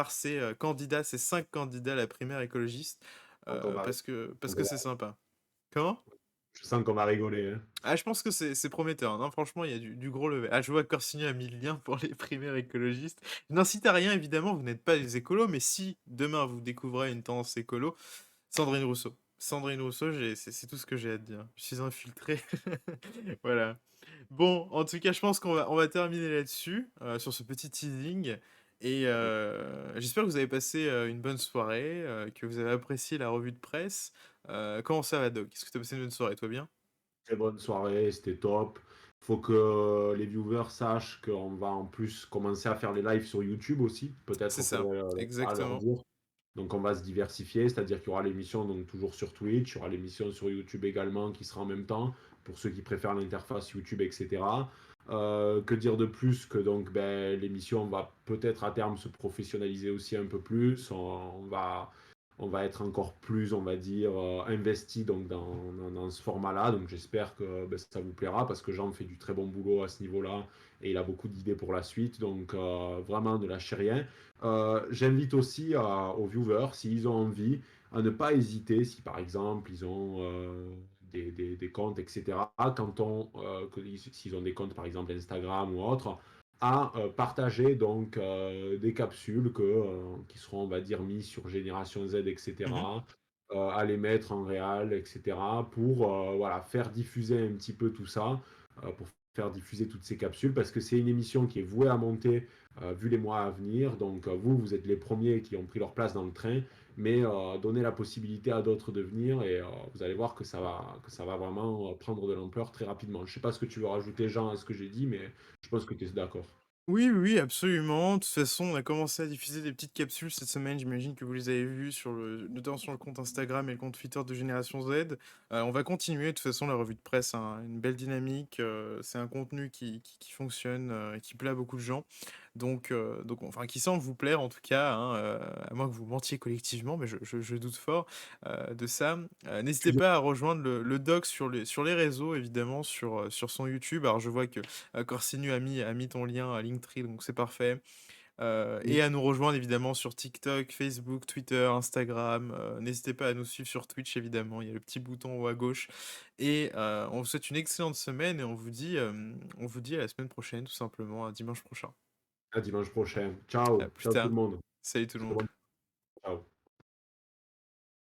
ces candidats, ces 5 candidats à la primaire écologiste, Donc, on va, parce que c'est sympa. Comment? je sens qu'on va rigoler, hein. Ah, je pense que c'est prometteur, non, franchement, il y a du gros level. Ah, je vois que Corsini a mis le lien pour les primaires écologistes. Je n'incite à rien, évidemment, vous n'êtes pas des écolos, mais si demain vous découvrez une tendance écolo, Sandrine Rousseau. Sandrine Rousseau, c'est tout ce que j'ai à te dire. Je suis infiltré. Voilà. Bon, en tout cas, je pense qu'on va terminer là-dessus, sur ce petit teasing. Et j'espère que vous avez passé une bonne soirée, que vous avez apprécié la revue de presse. Comment ça va, Doc? Est-ce que tu as passé une bonne soirée, toi bien? Très bonne soirée, c'était top. Faut que les viewers sachent qu'on va en plus commencer à faire les lives sur YouTube aussi. C'est Peut-être ça, faudrait leur exactement. dire. Donc on va se diversifier, c'est-à-dire qu'il y aura l'émission donc toujours sur Twitch, il y aura l'émission sur YouTube également qui sera en même temps pour ceux qui préfèrent l'interface YouTube, etc. Que dire de plus que donc ben, l'émission va peut-être à terme se professionnaliser aussi un peu plus. On va être encore plus, on va dire, investi donc dans ce format-là. Donc j'espère que ben, ça vous plaira parce que Jean fait du très bon boulot à ce niveau-là et il a beaucoup d'idées pour la suite. Donc vraiment, ne lâchez rien. J'invite aussi aux viewers, s'ils ont envie, à ne pas hésiter, si par exemple ils ont des comptes, etc., s'ils ont des comptes par exemple Instagram ou autre, à partager donc des capsules qui seront, on va dire, mises sur Génération Z, Mhm. etc., à les mettre en réel, etc., pour voilà, faire diffuser un petit peu tout ça, pour faire diffuser toutes ces capsules, parce que c'est une émission qui est vouée à monter vu les mois à venir. Donc vous êtes les premiers qui ont pris leur place dans le train, mais donnez la possibilité à d'autres de venir et vous allez voir que ça va vraiment prendre de l'ampleur très rapidement. Je ne sais pas ce que tu veux rajouter, Jean, à ce que j'ai dit, mais je pense que tu es d'accord. Oui, oui, oui, absolument. De toute façon, on a commencé à diffuser des petites capsules cette semaine. J'imagine que vous les avez vues notamment sur le compte Instagram et le compte Twitter de Génération Z. On va continuer. De toute façon, la revue de presse a une belle dynamique. C'est un contenu qui fonctionne et qui plaît à beaucoup de gens. Donc, enfin, qui semble vous plaire en tout cas, hein, à moins que vous mentiez collectivement, mais je doute fort de ça. N'hésitez pas à rejoindre le doc sur les réseaux, évidemment, sur son YouTube. Alors, je vois que Corsinu a mis ton lien à Linktree, donc c'est parfait. Et à nous rejoindre évidemment sur TikTok, Facebook, Twitter, Instagram. N'hésitez pas à nous suivre sur Twitch, évidemment. Il y a le petit bouton en haut à gauche. Et on vous souhaite une excellente semaine et on vous dit à la semaine prochaine, tout simplement, à dimanche prochain. À dimanche prochain. À Ciao, plus ciao tout tard. le monde. Salut tout le Très monde. bonne. Ciao.